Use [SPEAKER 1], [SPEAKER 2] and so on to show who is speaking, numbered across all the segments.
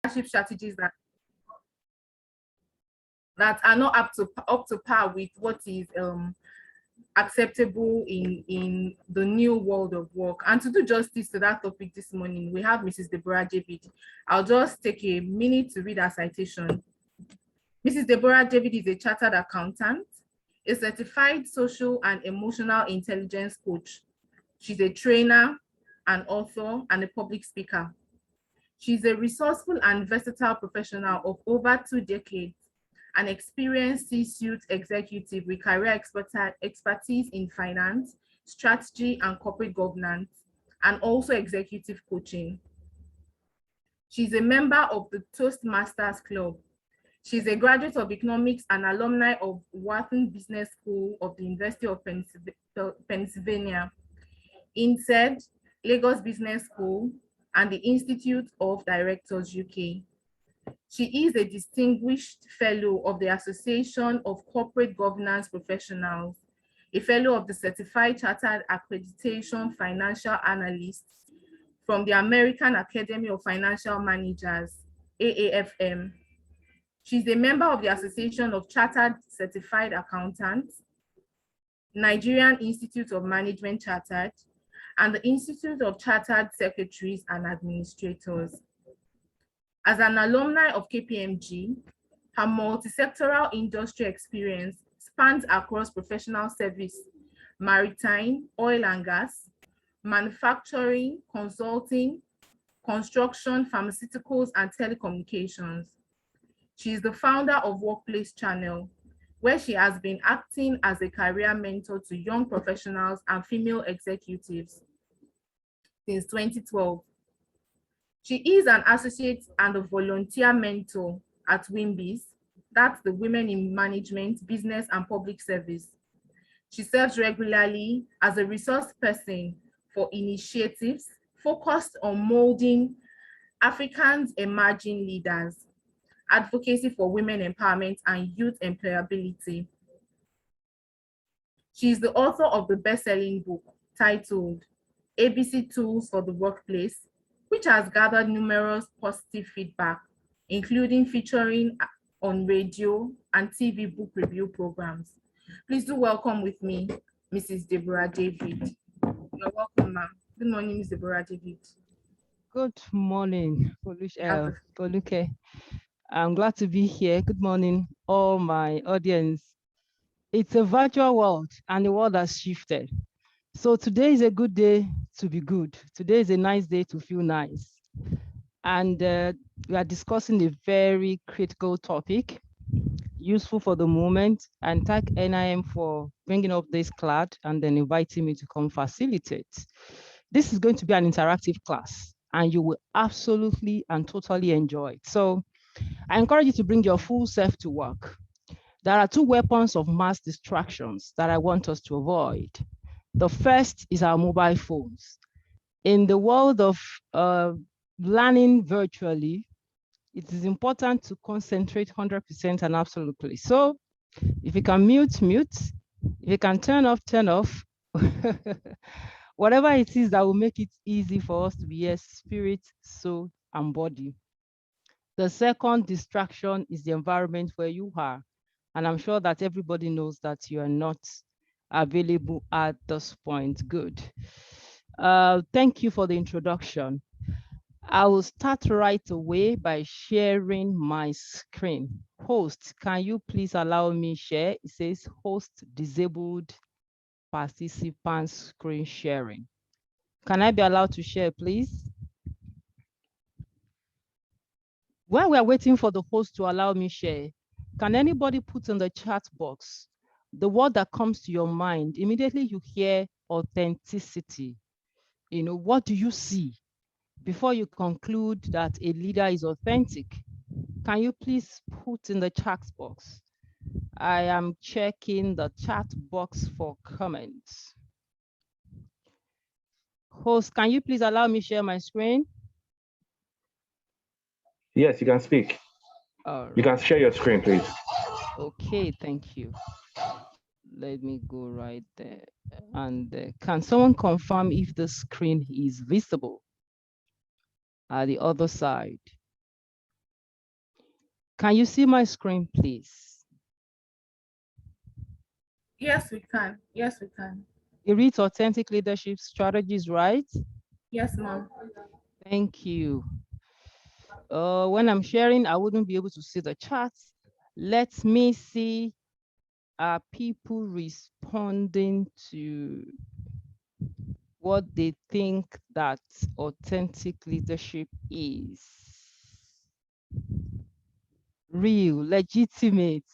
[SPEAKER 1] leadership strategies that are not up to par with what is acceptable in the new world of work. And to do justice to that topic this morning, we have Mrs. Deborah David. I'll just take a minute to read her citation. Mrs. Deborah David is a chartered accountant, a certified social and emotional intelligence coach. She's a trainer, an author, and a public speaker. She's a resourceful and versatile professional of over 2 decades, an experienced C-suite executive with career expertise in finance, strategy, and corporate governance, and also executive coaching. She's a member of the Toastmasters Club. She's a graduate of economics and alumni of Wharton Business School of the University of Pennsylvania, INSEAD, Lagos Business School, and the Institute of Directors, UK. She is a distinguished fellow of the Association of Corporate Governance Professionals, a fellow of the Certified Chartered Accreditation Financial Analysts from the American Academy of Financial Managers, AAFM. She's a member of the Association of Chartered Certified Accountants, Nigerian Institute of Management Chartered, and the Institute of Chartered Secretaries and Administrators. As an alumni of KPMG, her multi-sectoral industry experience spans across professional service, maritime, oil and gas, manufacturing, consulting, construction, pharmaceuticals, and telecommunications. She is the founder of Workplace Channel, where she has been acting as a career mentor to young professionals and female executives since 2012. She is an associate and a volunteer mentor at WIMBIS, that's the Women in Management, Business and Public Service. She serves regularly as a resource person for initiatives focused on molding Africans emerging leaders, advocacy for women empowerment and youth employability. She is the author of the best-selling book titled ABC Tools for the Workplace, which has gathered numerous positive feedback, including featuring on radio and TV book review programs. Please do welcome with me, Mrs. Deborah David. You're welcome, ma'am. Good morning, Ms. Deborah David.
[SPEAKER 2] Good morning, Foluke. I'm glad to be here. Good morning, all my audience. It's a virtual world and the world has shifted. So today is a good day to be good. Today is a nice day to feel nice. And we are discussing a very critical topic, useful for the moment, and thank NIM for bringing up this CLAD and then inviting me to come facilitate. This is going to be an interactive class and you will absolutely and totally enjoy it. So I encourage you to bring your full self to work. There are 2 weapons of mass distractions that I want us to avoid. The first is our mobile phones. In the world of learning virtually, it is important to concentrate 100% and absolutely. So if you can mute, mute. If you can turn off, turn off. Whatever it is that will make it easy for us to be here, spirit, soul, and body. The second distraction is the environment where you are. And I'm sure that everybody knows that you are not available at this point. Good. Thank you for the introduction. I will start right away by sharing my screen. Host, can you please allow me share? It says host disabled participant screen sharing. Can I be allowed to share, please? While we are waiting for the host to allow me share, can anybody put in the chat box the word that comes to your mind? Immediately you hear authenticity. You know, what do you see before you conclude that a leader is authentic? Can you please put in the chat box? I am checking the chat box for comments. Host, can you please allow me share my screen?
[SPEAKER 3] Yes, you can speak.
[SPEAKER 2] Right.
[SPEAKER 3] You can share your screen, please.
[SPEAKER 2] Okay, thank you. Let me go right there. And can someone confirm if the screen is visible at the other side? Can you see my screen, please?
[SPEAKER 1] Yes, we can. Yes, we can.
[SPEAKER 2] It reads Authentic Leadership Strategies, right?
[SPEAKER 1] Yes, ma'am.
[SPEAKER 2] Thank you. When I'm sharing, I wouldn't be able to see the charts. Let me see. Are people responding to what they think that authentic leadership is? Real, legitimate.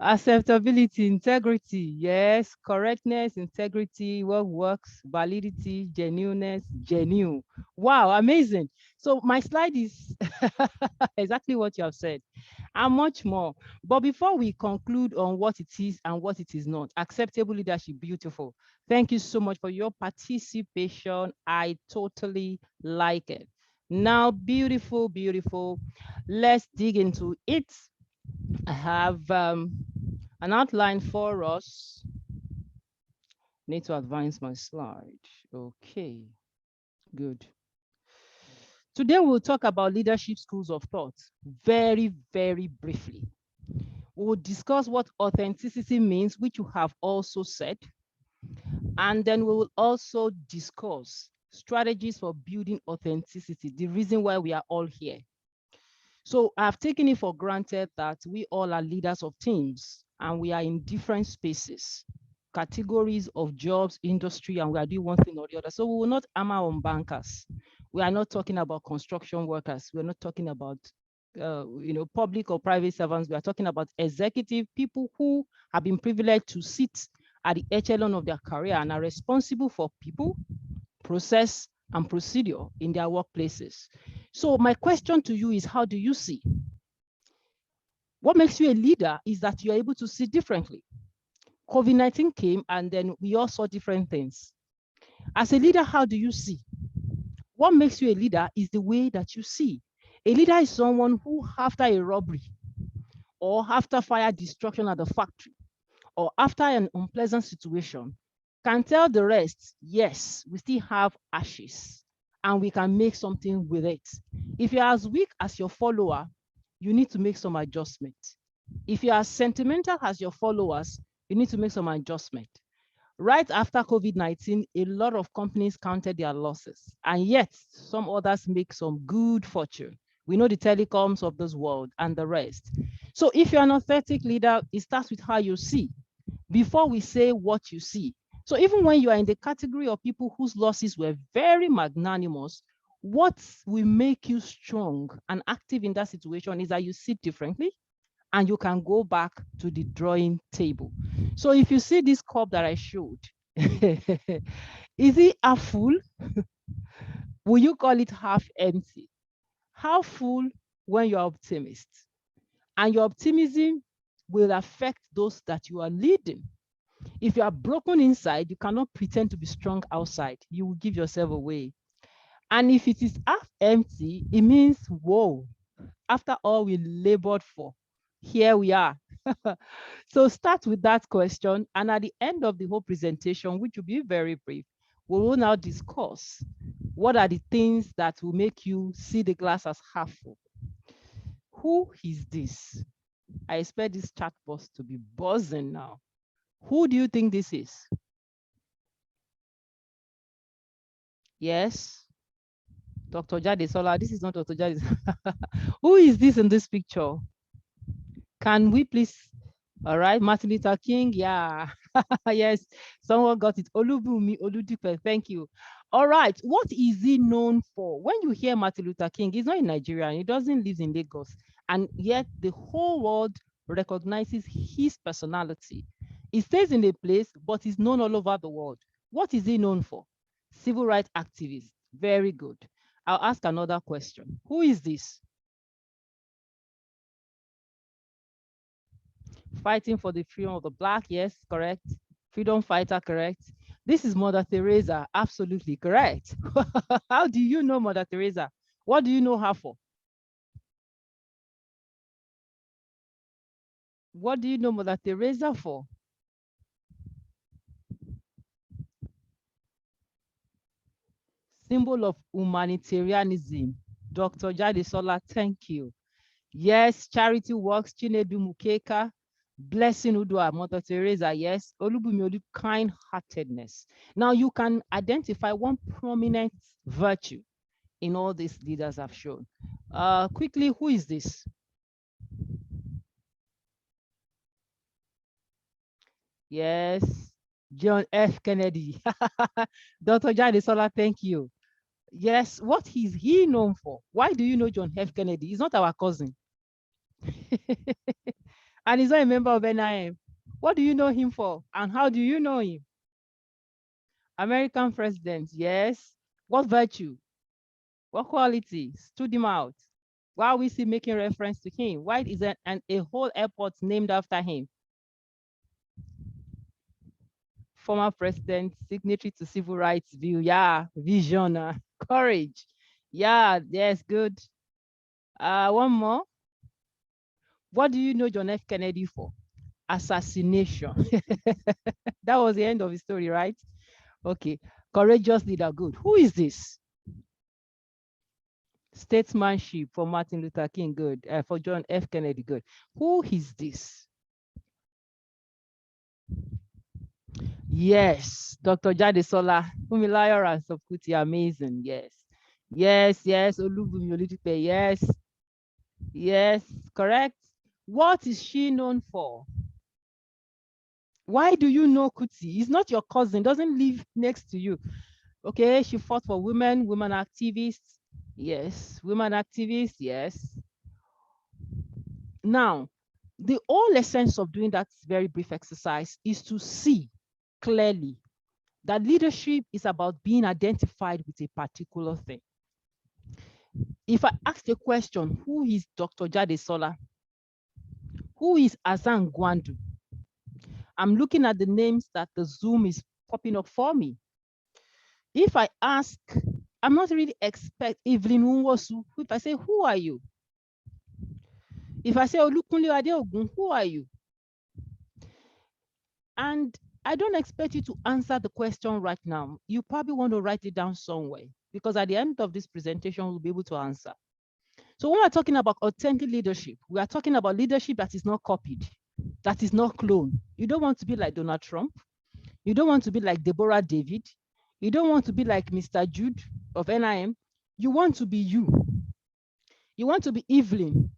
[SPEAKER 2] Acceptability, integrity, yes, correctness, integrity, what works, validity, genuineness, genuine. Wow, amazing. So my slide is exactly what you have said and much more. But before we conclude on what it is and what it is not, acceptable leadership, beautiful. Thank you so much for your participation. I totally like it. Now, beautiful, beautiful. Let's dig into it. I have an outline for us. Need to advance my slide. Okay, good. Today we'll talk about leadership schools of thought very, very briefly. We'll discuss what authenticity means, which you have also said. And then we will also discuss strategies for building authenticity, the reason why we are all here. So I've taken it for granted that we all are leaders of teams and we are in different spaces, categories of jobs, industry, and we are doing one thing or the other. So we will not hammer on bankers. We are not talking about construction workers. We're not talking about public or private servants. We are talking about executive people who have been privileged to sit at the echelon of their career and are responsible for people, process, and procedure in their workplaces. So my question to you is, how do you see? What makes you a leader is that you're able to see differently. COVID-19 came and then we all saw different things. As a leader, how do you see? What makes you a leader is the way that you see. A leader is someone who, after a robbery or after fire destruction at the factory or after an unpleasant situation, can tell the rest, yes, we still have ashes and we can make something with it. If you're as weak as your follower, you need to make some adjustment. If you are as sentimental as your followers, you need to make some adjustment. Right after COVID-19, a lot of companies counted their losses, and yet some others make some good fortune. We know the telecoms of this world and the rest. So if you're an authentic leader, it starts with how you see before we say what you see. So even when you are in the category of people whose losses were very magnanimous, what will make you strong and active in that situation is that you see differently and you can go back to the drawing table. So if you see this cup that I showed, is it half full? Will you call it half empty? Half full when you're optimist. And your optimism will affect those that you are leading. If you are broken inside, you cannot pretend to be strong outside. You will give yourself away. And if it is half empty, it means, whoa, after all we labored for, here we are. So start with that question. And at the end of the whole presentation, which will be very brief, we will now discuss what are the things that will make you see the glass as half full. Who is this? I expect this chat box to be buzzing now. Who do you think this is? Yes, Dr. Jadesola. This is not Dr. Jade. Who is this in this picture? Can we please? All right, Martin Luther King. Yeah, yes, someone got it. Olubumi Oludipe. Thank you. All right, what is he known for? When you hear Martin Luther King, he's not in Nigeria. He doesn't live in Lagos, and yet the whole world recognizes his personality. He stays in a place, but he's known all over the world. What is he known for? Civil rights activist. Very good. I'll ask another question. Who is this? Fighting for the freedom of the Black, yes, correct. Freedom fighter, correct. This is Mother Teresa, absolutely correct. How do you know Mother Teresa? What do you know her for? What do you know Mother Teresa for? Symbol of humanitarianism. Dr. Jadesola, thank you. Yes, charity works, Chinedu Mukeka, blessing Udua, Mother Teresa, yes, Olubumi kind-heartedness. Now you can identify one prominent virtue in all these leaders have shown. Quickly, who is this? Yes, John F. Kennedy. Dr. Jadesola, thank you. Yes, what is he known for? Why do you know John F. Kennedy? He's not our cousin. And he's not a member of NIM. What do you know him for? And how do you know him? American president, yes. What virtue? What quality? Stood him out. Why are we still making reference to him? Why is there a whole airport named after him? Former president, signatory to civil rights bill. Yeah, vision, courage. Yeah, yes, good. One more. What do you know John F. Kennedy for? Assassination. That was the end of his story, right? Okay. Courageous leader, good. Who is this? Statesmanship for Martin Luther King, good. For John F. Kennedy, good. Who is this? Yes, Dr. Jadesola, Fumilayo and Sopkuti, amazing. Yes. Yes, yes, Olubumi Olutipe, yes. Yes, correct. What is she known for? Why do you know Kuti? He's not your cousin, doesn't live next to you. Okay, she fought for women, women activists. Yes, women activists, yes. Now, the whole essence of doing that very brief exercise is to see clearly that leadership is about being identified with a particular thing. If I ask the question, who is Dr. Jadesola? Who is Azan Gwandu? I'm looking at the names that the Zoom is popping up for me. If I ask, I'm not really expect Evelyn Nwosu. If I say, who are you? If I say Olukunle Adeogun, who are you? And I don't expect you to answer the question right now. You probably want to write it down somewhere because at the end of this presentation, we'll be able to answer. So when we're talking about authentic leadership, we are talking about leadership that is not copied, that is not cloned. You don't want to be like Donald Trump. You don't want to be like Deborah David. You don't want to be like Mr. Jude of NIM. You want to be you. You want to be Evelyn.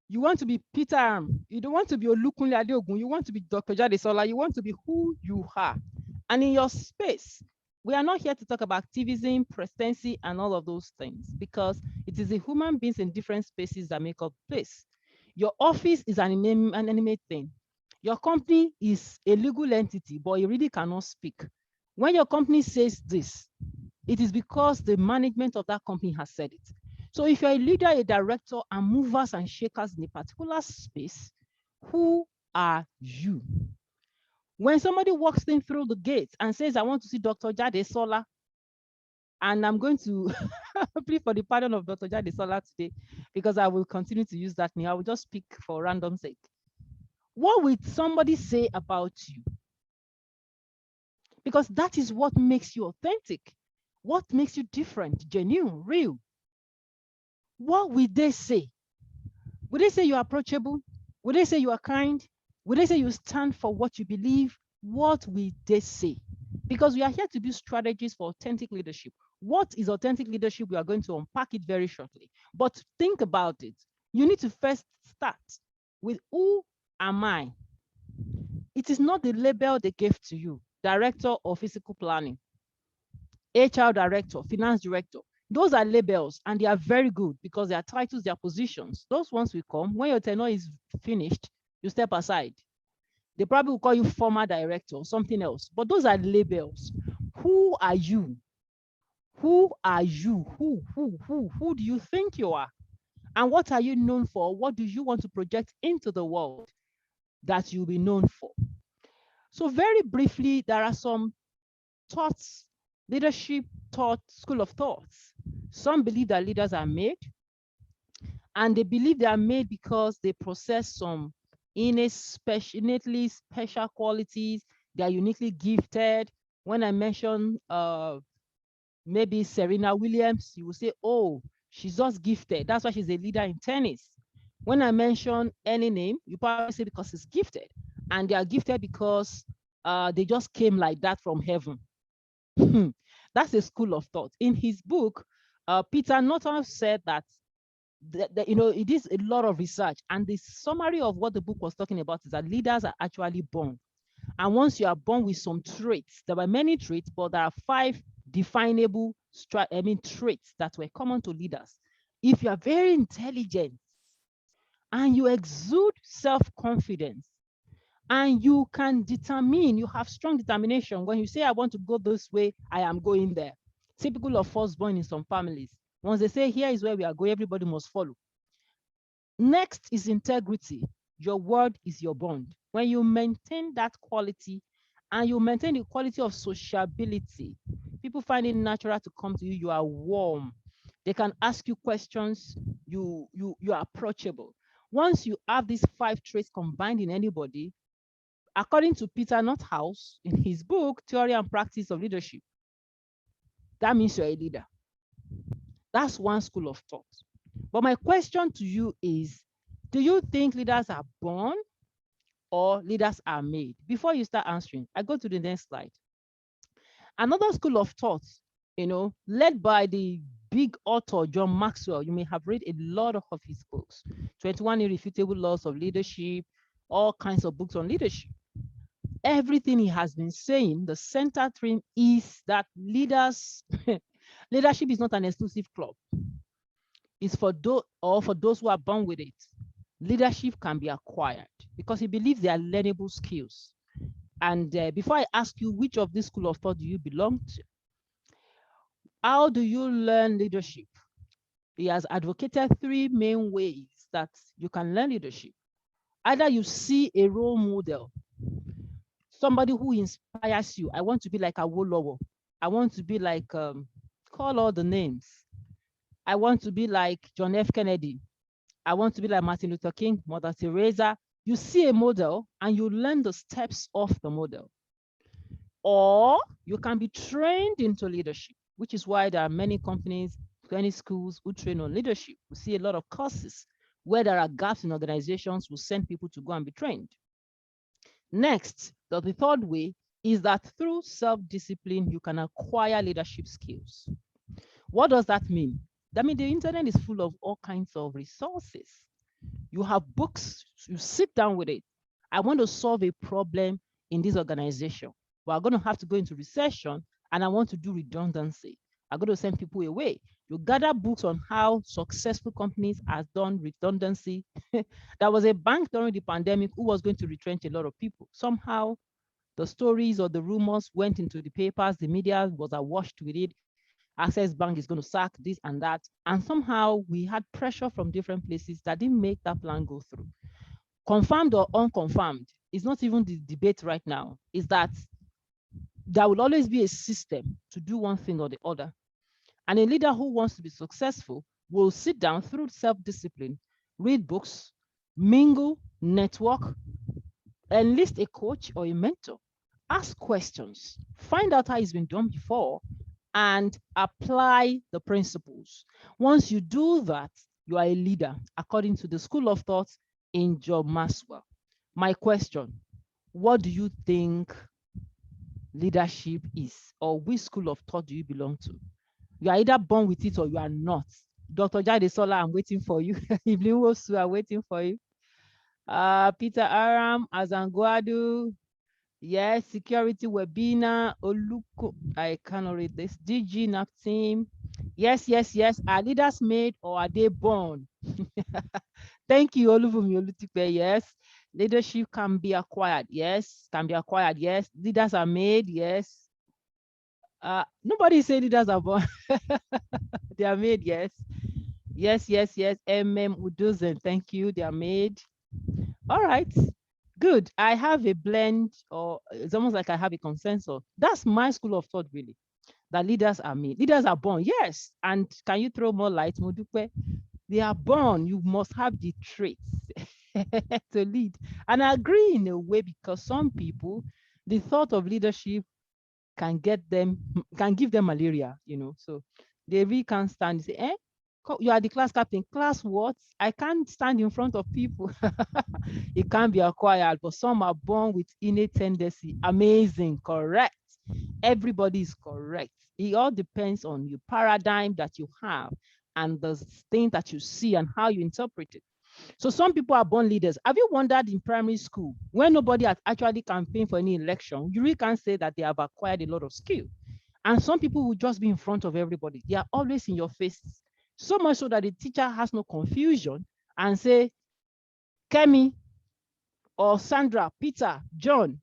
[SPEAKER 2] You want to be Peter Arm. You don't want to be Olukunle Adeogun. You want to be Dr. Jadesola. You want to be who you are. And in your space, we are not here to talk about activism, presidency, and all of those things because it is the human beings in different spaces that make up the place. Your office is an inanimate thing. Your company is a legal entity, but you really cannot speak. When your company says this, it is because the management of that company has said it. So if you're a leader, a director, and movers and shakers in a particular space, who are you? When somebody walks in through the gate and says, I want to see Dr. Jadesola, and I'm going to plead for the pardon of Dr. Jadesola today, because I will continue to use that name. I will just speak for random sake. What will somebody say about you? Because that is what makes you authentic. What makes you different, genuine, real? What will they say? Will they say you're approachable? Will they say you are kind? Will they say you stand for what you believe? What will they say? Because we are here to build strategies for authentic leadership. What is authentic leadership? We are going to unpack it very shortly. But think about it. You need to first start with who am I? It is not the label they gave to you, director of physical planning, HR director, finance director. Those are labels and they are very good because they are titles, they are positions. Those ones will come. When your tenure is finished, you step aside. They probably will call you former director or something else. But those are labels. Who are you? Who are you? Who do you think you are? And what are you known for? What do you want to project into the world that you'll be known for? So very briefly, there are some thoughts, leadership thought, school of thoughts. Some believe that leaders are made, and they believe they are made because they possess some innately special qualities. They are uniquely gifted. When I mention maybe Serena Williams, you will say, oh, She's just gifted. That's why she's a leader in tennis. When I mention any name, you probably say because it's gifted. And they are gifted because they just came like that from heaven. That's a school of thought. In his book, Peter Norton said that, it is a lot of research. And the summary of what the book was talking about is that leaders are actually born. And once you are born with some traits, there were many traits, but there are 5 definable traits that were common to leaders. If you are very intelligent and you exude self-confidence and you can determine, you have strong determination. When you say, I want to go this way, I am going there. Typical of firstborn in some families. Once they say, here is where we are going, everybody must follow. Next is integrity. Your word is your bond. When you maintain that quality and you maintain the quality of sociability, people find it natural to come to you. You are warm. They can ask you questions. You are approachable. Once you have these 5 traits combined in anybody, according to Peter Nothouse in his book, Theory and Practice of Leadership, that means you're a leader. That's one school of thought. But my question to you is, do you think leaders are born or leaders are made? Before you start answering, I go to the next slide. Another school of thought, led by the big author, John Maxwell. You may have read a lot of his books, 21 Irrefutable Laws of Leadership, all kinds of books on leadership. Everything he has been saying, the center theme is that leadership is not an exclusive club. It's for those who are born with it. Leadership can be acquired because he believes they are learnable skills. And before I ask you which of this school of thought do you belong to, how do you learn leadership? He has advocated 3 main ways that you can learn leadership. Either you see a role model, somebody who inspires you. I want to be like Awolowo. I want to be like, call all the names. I want to be like John F. Kennedy. I want to be like Martin Luther King, Mother Teresa. You see a model and you learn the steps of the model. Or you can be trained into leadership, which is why there are many companies, many schools who train on leadership. We see a lot of courses where there are gaps in organizations, we send people to go and be trained. Next, the 3rd way is that through self-discipline, you can acquire leadership skills. What does that mean? That means the internet is full of all kinds of resources. You have books, you sit down with it. I want to solve a problem in this organization. We're going to have to go into recession and I want to do redundancy. I'm going to send people away. You gather books on how successful companies have done redundancy. There was a bank during the pandemic who was going to retrench a lot of people. Somehow the stories or the rumors went into the papers, the media was awash with it. Access Bank is going to sack this and that. And somehow we had pressure from different places that didn't make that plan go through. Confirmed or unconfirmed, it's not even the debate right now, is that there will always be a system to do one thing or the other. And a leader who wants to be successful will sit down through self-discipline, read books, mingle, network, enlist a coach or a mentor, ask questions, find out how it's been done before, and apply the principles. Once you do that, you are a leader, according to the school of thought in John Maxwell. My question, what do you think leadership is, or which school of thought do you belong to? You are either born with it or you are not. Dr. Jade Sola, I'm waiting for you. Evelyn Wosu, I'm waiting for you. Peter Aram, Azanguadu, yes, security webinar, Oluko, I cannot read this. DG NAP team. Yes, yes, yes. Are leaders made or are they born? Thank you, Oluvumi Olutipe. Yes. Leadership can be acquired. Yes. Can be acquired. Yes. Leaders are made. Yes. Nobody say leaders are born. They are made. Yes. Yes, yes, yes. Uduzen. Thank you. They are made. All right. Good. I have a blend, or it's almost like I have a consensus. That's my school of thought, really. That leaders are made. Leaders are born. Yes. And can you throw more light, Modupe? They are born. You must have the traits to lead. And I agree in a way, because some people, the thought of leadership can give them malaria, So they really can't stand and say, You are the class captain. Class what? I can't stand in front of people. It can't be acquired, but some are born with innate tendency. Amazing, correct. Everybody is correct. It all depends on your paradigm that you have and the thing that you see and how you interpret it. So some people are born leaders. Have you wondered in primary school, when nobody has actually campaigned for any election, you really can't say that they have acquired a lot of skill. And some people will just be in front of everybody. They are always in your face. So much so that the teacher has no confusion and say, Kemi or Sandra, Peter, John,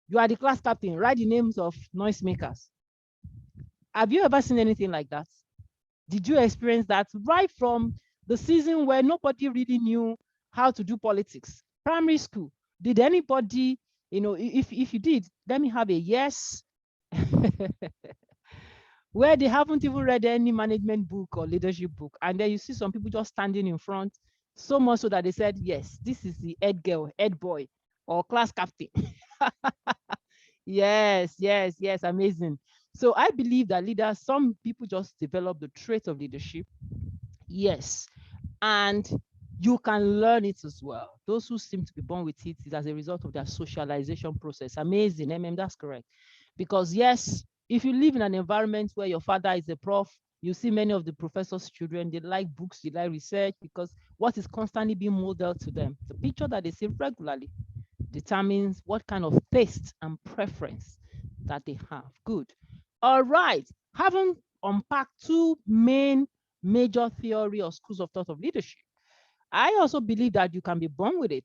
[SPEAKER 2] you are the class captain. Write the names of noisemakers. Have you ever seen anything like that? Did you experience that right from the season where nobody really knew how to do politics? Primary school. Did anybody, if you did, let me have a yes. Where they haven't even read any management book or leadership book. And then you see some people just standing in front, so much so that they said, yes, this is the head girl, head boy, or class captain. Yes, yes, yes, amazing. So I believe that leaders, some people just develop the trait of leadership. Yes. And you can learn it as well. Those who seem to be born with it is as a result of their socialization process. Amazing, that's correct. Because yes, if you live in an environment where your father is a prof, you see many of the professors' children, they like books, they like research, because what is constantly being modeled to them, the picture that they see regularly determines what kind of taste and preference that they have. Good. All right. Having unpacked two major theory or schools of thought of leadership, I also believe that you can be born with it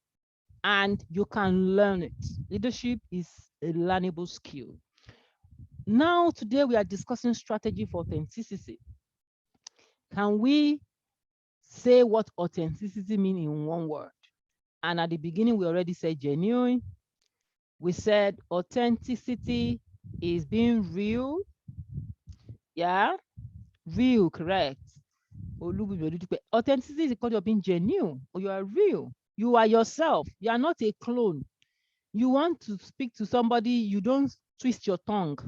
[SPEAKER 2] and you can learn it. Leadership is a learnable skill. Now, today we are discussing strategy for authenticity. Can we say what authenticity means in one word? And at the beginning, we already said genuine. We said authenticity is being real. Yeah, real, correct. Authenticity is because you're being genuine or you are real. You are yourself. You are not a clone. You want to speak to somebody, you don't twist your tongue.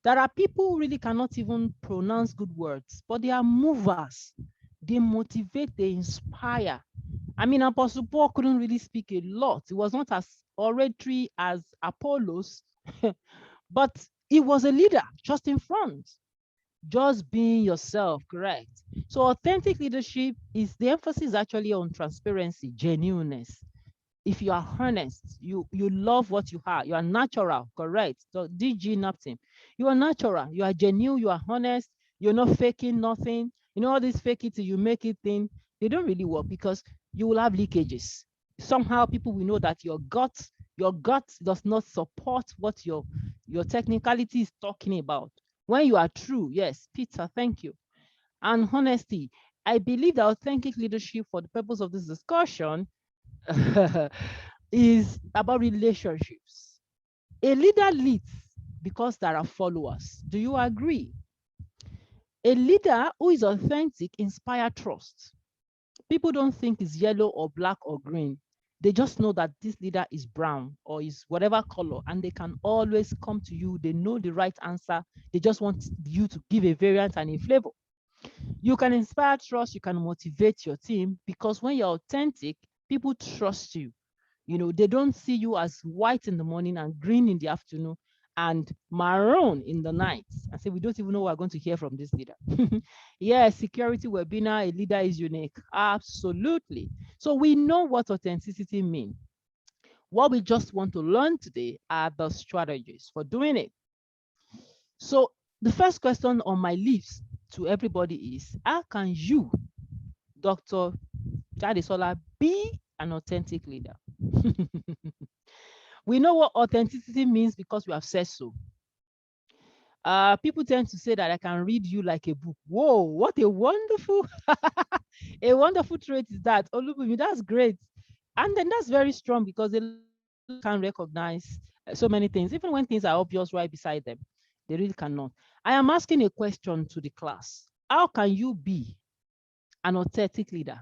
[SPEAKER 2] There are people who really cannot even pronounce good words, but they are movers. They motivate, they inspire. I mean, Apostle Paul couldn't really speak a lot. It was not as oratory as Apollos, but he was a leader just in front. Just being yourself, correct? So authentic leadership is, the emphasis actually on transparency, genuineness. If you are honest, you love what you are, you are natural, correct? So DG Napton, you are natural, you are genuine, you are honest, you're not faking nothing. You know, all this fake it till you make it thing, they don't really work because you will have leakages. Somehow people will know that your gut does not support what your technicality is talking about. When you are true, yes, Peter, thank you. And honesty, I believe that authentic leadership, for the purpose of this discussion, is about relationships. A leader leads because there are followers. Do you agree? A leader who is authentic inspires trust. People don't think it's yellow or black or green. They just know that this leader is brown or is whatever color, and they can always come to you. They know the right answer. They just want you to give a variant and a flavor. You can inspire trust. You can motivate your team, because when you're authentic, people trust you. You know, they don't see you as white in the morning and green in the afternoon and maroon in the night and say, we don't even know what we're going to hear from this leader. Yes, security webinar, a leader is unique. Absolutely. So we know what authenticity means. What we just want to learn today are the strategies for doing it. So the first question on my list to everybody is, how can you, Dr. Jadesola, be an authentic leader? We know what authenticity means because we have said so. People tend to say that I can read you like a book. Whoa, what a wonderful, a wonderful trait is that. Olubumi, that's great. And then that's very strong because they can recognize so many things, even when things are obvious right beside them. They really cannot. I am asking a question to the class. How can you be an authentic leader?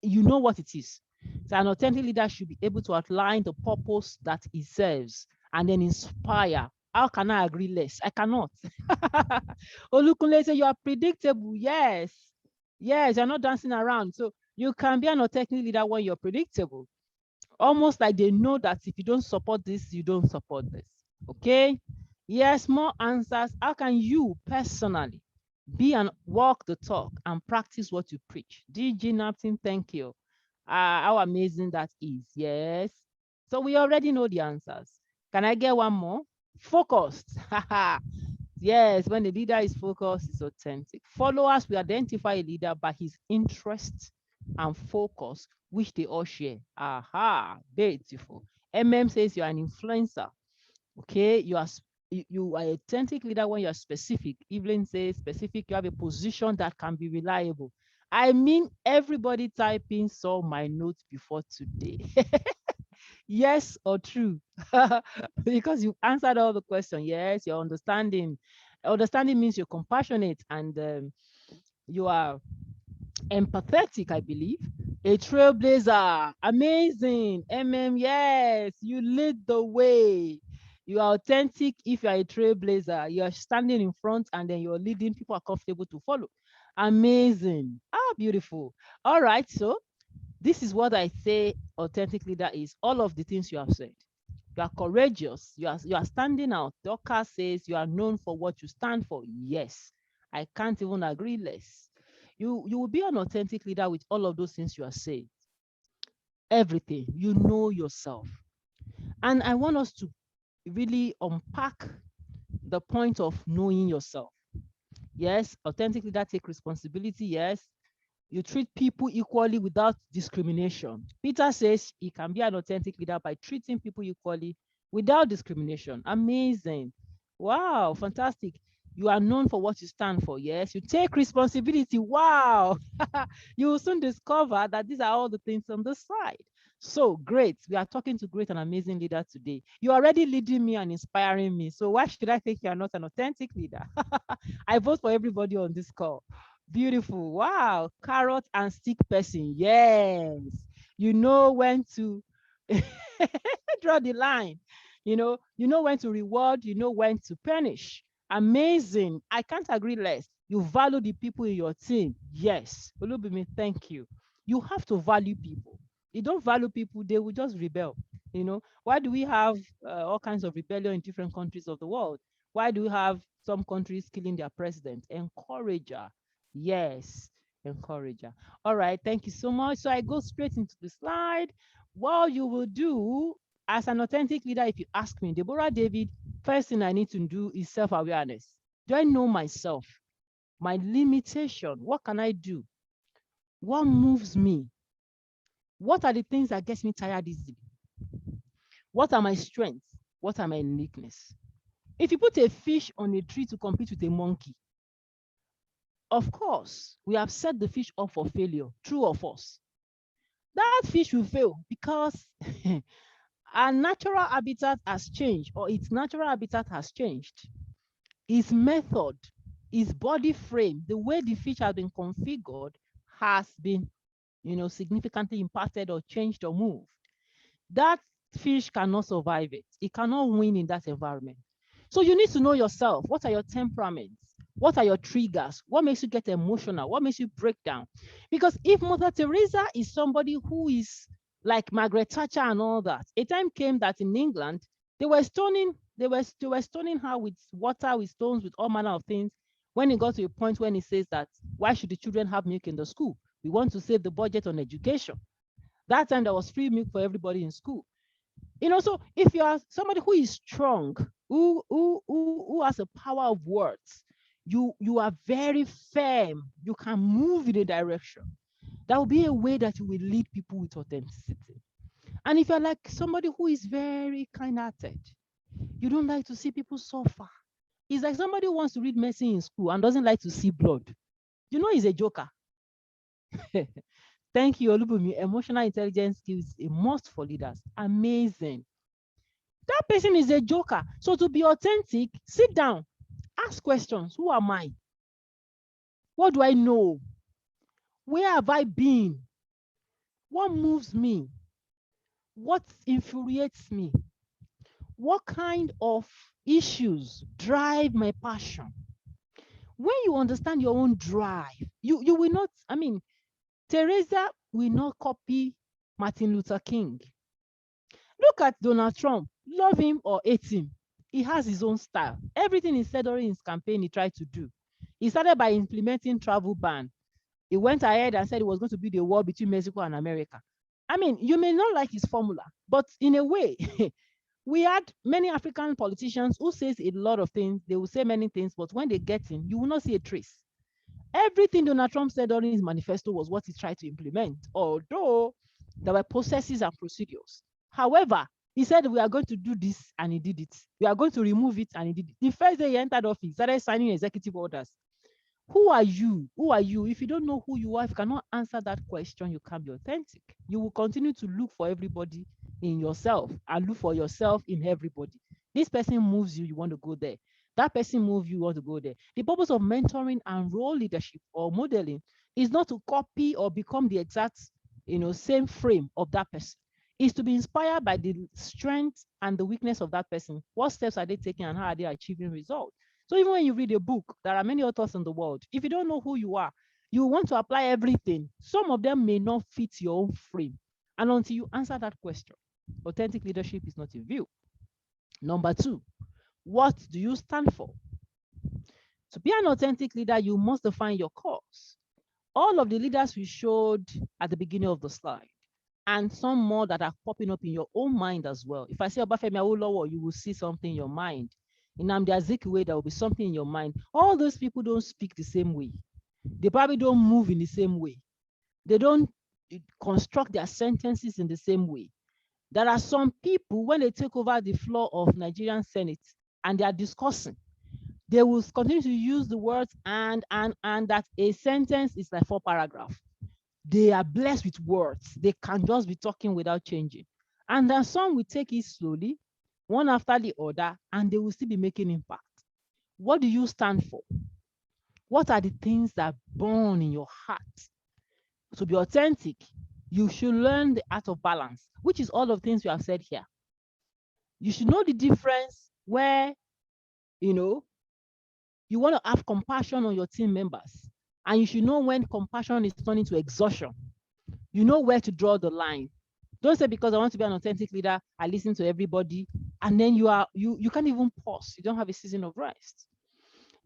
[SPEAKER 2] You know what it is. So an authentic leader should be able to outline the purpose that he serves and then inspire. How can I agree less? I cannot. Olukunle say you are predictable. Yes. Yes, you're not dancing around. So you can be an authentic leader when you're predictable. Almost like they know that if you don't support this, you don't support this. Okay? Yes, more answers. How can you personally be and walk the talk and practice what you preach? DG Napton, thank you. How amazing that is. Yes. So we already know the answers. Can I get one more? Focused. Yes, when the leader is focused, it's authentic. Followers will identify a leader by his interests and focus, which they all share. Aha, beautiful. Says you are an influencer. Okay, you are an authentic leader when you are specific. Evelyn says specific, you have a position that can be reliable. I mean, everybody typing saw my notes before today. Yes or true? Because you answered all the questions. Yes, you're understanding. Understanding means you're compassionate and you are empathetic, I believe. A trailblazer. Amazing. Yes, you lead the way. You are authentic if you are a trailblazer. You are standing in front and then you're leading. People are comfortable to follow. Amazing. Ah, beautiful. All right, so this is what I say authentic leader is. All of the things you have said. You are courageous. You are standing out. Dorcas says you are known for what you stand for. Yes, I can't even agree less. You will be an authentic leader with all of those things you are saying. Everything. You know yourself. And I want us to really unpack the point of knowing yourself. Yes, authentic leader take responsibility. Yes, you treat people equally without discrimination. Peter says he can be an authentic leader by treating people equally without discrimination. Amazing. Wow, fantastic. You are known for what you stand for. Yes, you take responsibility. Wow. You will soon discover that these are all the things on the side. So great. We are talking to great and amazing leader today. You're already leading me and inspiring me. So why should I think you are not an authentic leader? I vote for everybody on this call. Beautiful. Wow. Carrot and stick person. Yes. You know when to draw the line. You know when to reward, you know when to punish. Amazing. I can't agree less. You value the people in your team. Yes. Olubimi, thank you. You have to value people. You don't value people, they will just rebel. Why do we have all kinds of rebellion in different countries of the world? Why do we have some countries killing their president? Encourager. Yes, encourager. All right, thank you so much. So I go straight into the slide. What you will do as an authentic leader, if you ask me, Deborah David, first thing I need to do is self-awareness. Do I know myself? My limitation? What can I do? What moves me? What are the things that gets me tired easily? What are my strengths? What are my weaknesses? If you put a fish on a tree to compete with a monkey, of course, we have set the fish up for failure, true or false. That fish will fail because our natural habitat has changed, or its natural habitat has changed. Its method, its body frame, the way the fish has been configured has been, significantly impacted or changed or moved. That fish cannot survive it. It cannot win in that environment. So you need to know yourself. What are your temperaments? What are your triggers? What makes you get emotional? What makes you break down? Because if Mother Teresa is somebody who is like Margaret Thatcher and all that, a time came that in England, they were stoning her with water, with stones, with all manner of things. When it got to a point when he says that, why should the children have milk in the school? We want to save the budget on education. That time there was free milk for everybody in school. So if you are somebody who is strong, who has a power of words, you are very firm. You can move in a direction. That will be a way that you will lead people with authenticity. And if you're like somebody who is very kind-hearted, you don't like to see people suffer. It's like somebody who wants to read medicine in school and doesn't like to see blood. He's a joker. Thank you, Olubumi. Emotional intelligence skills a must for leaders. Amazing. That person is a joker. So to be authentic, sit down, ask questions. Who am I? What do I know? Where have I been? What moves me? What infuriates me? What kind of issues drive my passion? When you understand your own drive, you will not, I mean, Teresa will not copy Martin Luther King. Look at Donald Trump. Love him or hate him, he has his own style. Everything he said during his campaign, he tried to do. He started by implementing travel ban. He went ahead and said it was going to be the war between Mexico and America. I mean, you may not like his formula, but in a way, we had many African politicians who says a lot of things. They will say many things, but when they get in, you will not see a trace. Everything Donald Trump said during his manifesto was what he tried to implement, although there were processes and procedures. However, he said we are going to do this and he did it. We are going to remove it and he did it. The first day he entered office, he started signing executive orders. Who are you? Who are you? If you don't know who you are, if you cannot answer that question, you can't be authentic. You will continue to look for everybody in yourself and look for yourself in everybody. This person moves you, you want to go there. That person moves you, you want to go there. The purpose of mentoring and role leadership or modeling is not to copy or become the exact, same frame of that person. It's to be inspired by the strength and the weakness of that person. What steps are they taking and how are they achieving results? So even when you read a book, there are many authors in the world. If you don't know who you are, you want to apply everything. Some of them may not fit your own frame. And until you answer that question, authentic leadership is not in view. Number 2, what do you stand for? To be an authentic leader, you must define your cause. All of the leaders we showed at the beginning of the slide, and some more that are popping up in your own mind as well. If I say Obafemi Awolowo, you will see something in your mind. In Nnamdi Azikiwe, there will be something in your mind. All those people don't speak the same way. They probably don't move in the same way. They don't construct their sentences in the same way. There are some people, when they take over the floor of Nigerian Senate and they are discussing, they will continue to use the words and that a sentence is like 4 paragraphs. They are blessed with words. They can just be talking without changing. And then some will take it slowly, one after the other, and they will still be making impact. What do you stand for? What are the things that burn in your heart? To be authentic, you should learn the art of balance, which is all of things we have said here. You should know the difference where, you want to have compassion on your team members. And you should know when compassion is turning to exhaustion. You know where to draw the line. Don't say because I want to be an authentic leader, I listen to everybody, and then you can't even pause. You don't have a season of rest.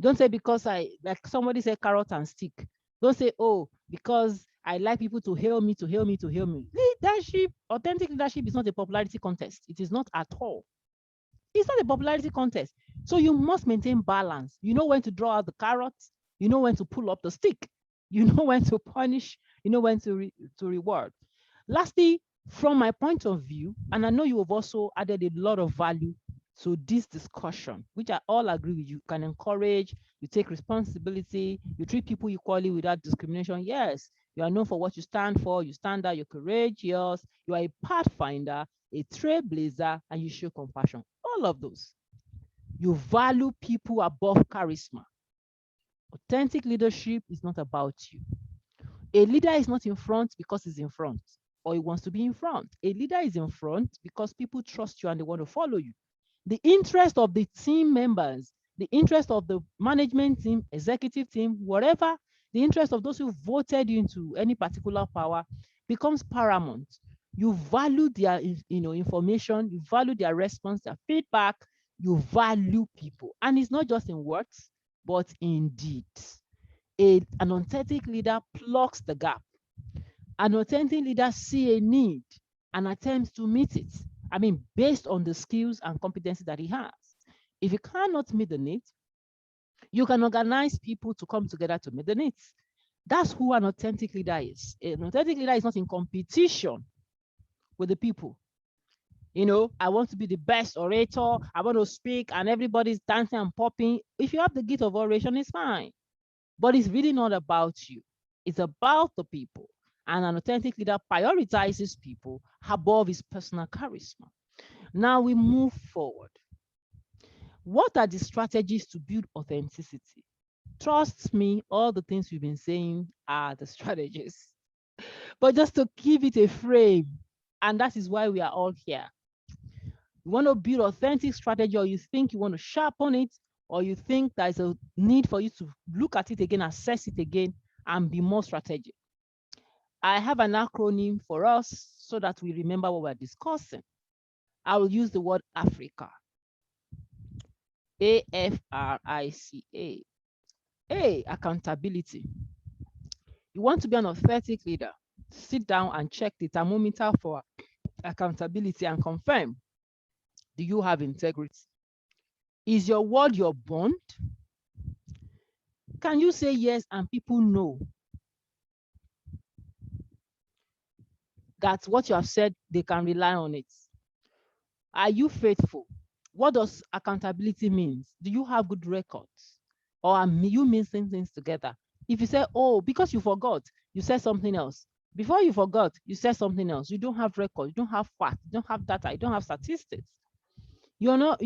[SPEAKER 2] Don't say because like somebody said carrot and stick. Don't say, oh, because I like people to hail me, to hail me, to hail me. Leadership, authentic leadership is not a popularity contest. It is not at all. It's not a popularity contest. So you must maintain balance. You know when to draw out the carrots. You know when to pull up the stick. You know when to punish. You know when to reward. Lastly, from my point of view, and I know you have also added a lot of value to this discussion, which I all agree with, you can encourage, you take responsibility, you treat people equally without discrimination. Yes, you are known for what you stand for, you stand out, you're courageous, you are a pathfinder, a trailblazer, and you show compassion. All of those. You value people above charisma. Authentic leadership is not about you. A leader is not in front because he's in front or he wants to be in front. A leader is in front because people trust you and they want to follow you. The interest of the team members, the interest of the management team, executive team, whatever, the interest of those who voted you into any particular power becomes paramount. You value their information, you value their response, their feedback, you value people. And it's not just in words, but in deeds. An authentic leader plugs the gap. An authentic leader sees a need and attempts to meet it. I mean, based on the skills and competencies that he has. If you cannot meet the needs, you can organize people to come together to meet the needs. That's who an authentic leader is. An authentic leader is not in competition with the people. I want to be the best orator. I want to speak and everybody's dancing and popping. If you have the gift of oration, it's fine. But it's really not about you. It's about the people. And an authentic leader prioritizes people above his personal charisma. Now we move forward. What are the strategies to build authenticity? Trust me, all the things we've been saying are the strategies. But just to give it a frame, and that is why we are all here. You want to build authentic strategy or you think you want to sharpen it, or you think there's a need for you to look at it again, assess it again, and be more strategic. I have an acronym for us so that we remember what we're discussing. I will use the word Africa. AFRICA. A, accountability. You want to be an authentic leader, sit down and check the thermometer for accountability and confirm, do you have integrity? Is your word your bond? Can you say yes and people know that what you have said, they can rely on it? Are you faithful? What does accountability mean? Do you have good records? Or are you mixing things together? If you say, oh, because you forgot, you said something else. Before you forgot, you said something else. You don't have records, you don't have facts, you don't have data, you don't have statistics. You're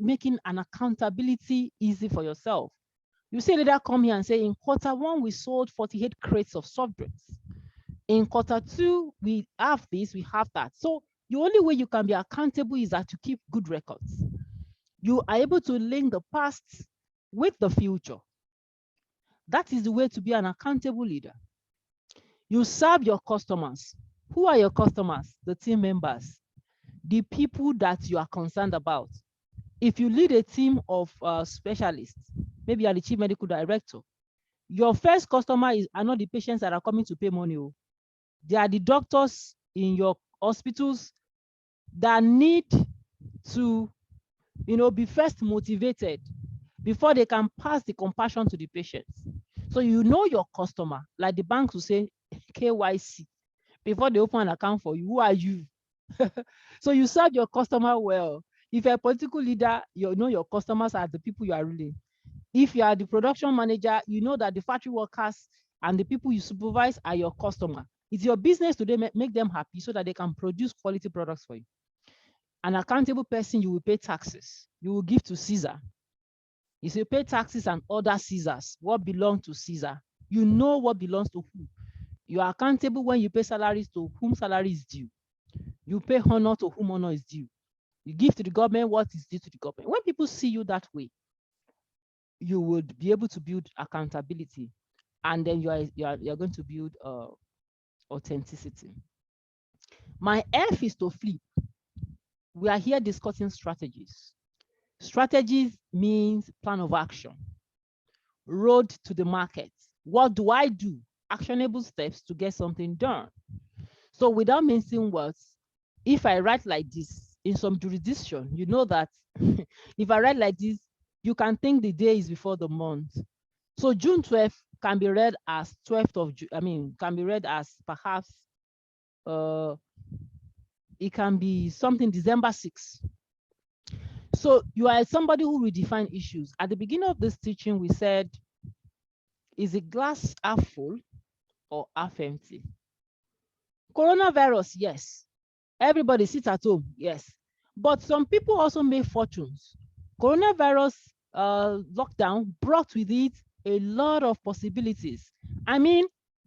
[SPEAKER 2] making an accountability easy for yourself. You see a leader come here and say, in Q1, we sold 48 crates of soft drinks. In Q2, we have this, we have that. So the only way you can be accountable is that you keep good records. You are able to link the past with the future. That is the way to be an accountable leader. You serve your customers. Who are your customers? The team members, the people that you are concerned about. If you lead a team of specialists, maybe you are the chief medical director, your first customer are not the patients that are coming to pay money. They are the doctors in your hospitals that need to, be first motivated before they can pass the compassion to the patients. So you know your customer, like the bank will say KYC before they open an account for you. Who are you? So you serve your customer well. If you're a political leader, you know your customers are the people you are ruling. If you are the production manager, you know that the factory workers and the people you supervise are your customer. It's your business to make them happy so that they can produce quality products for you. An accountable person, you will pay taxes. You will give to Caesar. If you pay taxes and other Caesars, what belongs to Caesar? You know what belongs to who. You are accountable when you pay salaries to whom salary is due. You pay honor to whom honor is due. You give to the government what is due to the government. When people see you that way, you would be able to build accountability, and then you're going to build authenticity. My F is to flip. We are here discussing strategies. Strategies means plan of action, road to the market. What do I do? Actionable steps to get something done. So without mincing words, if I write like this in some jurisdiction, you know that if I write like this, you can think the day is before the month. So June 12th can be read as 12th of June. Can be read as perhaps it can be something December 6th. So you are somebody who will define issues. At the beginning of this teaching, we said, is the glass half full or half empty? Coronavirus, yes. Everybody sits at home, yes. But some people also make fortunes. Coronavirus lockdown brought with it a lot of possibilities.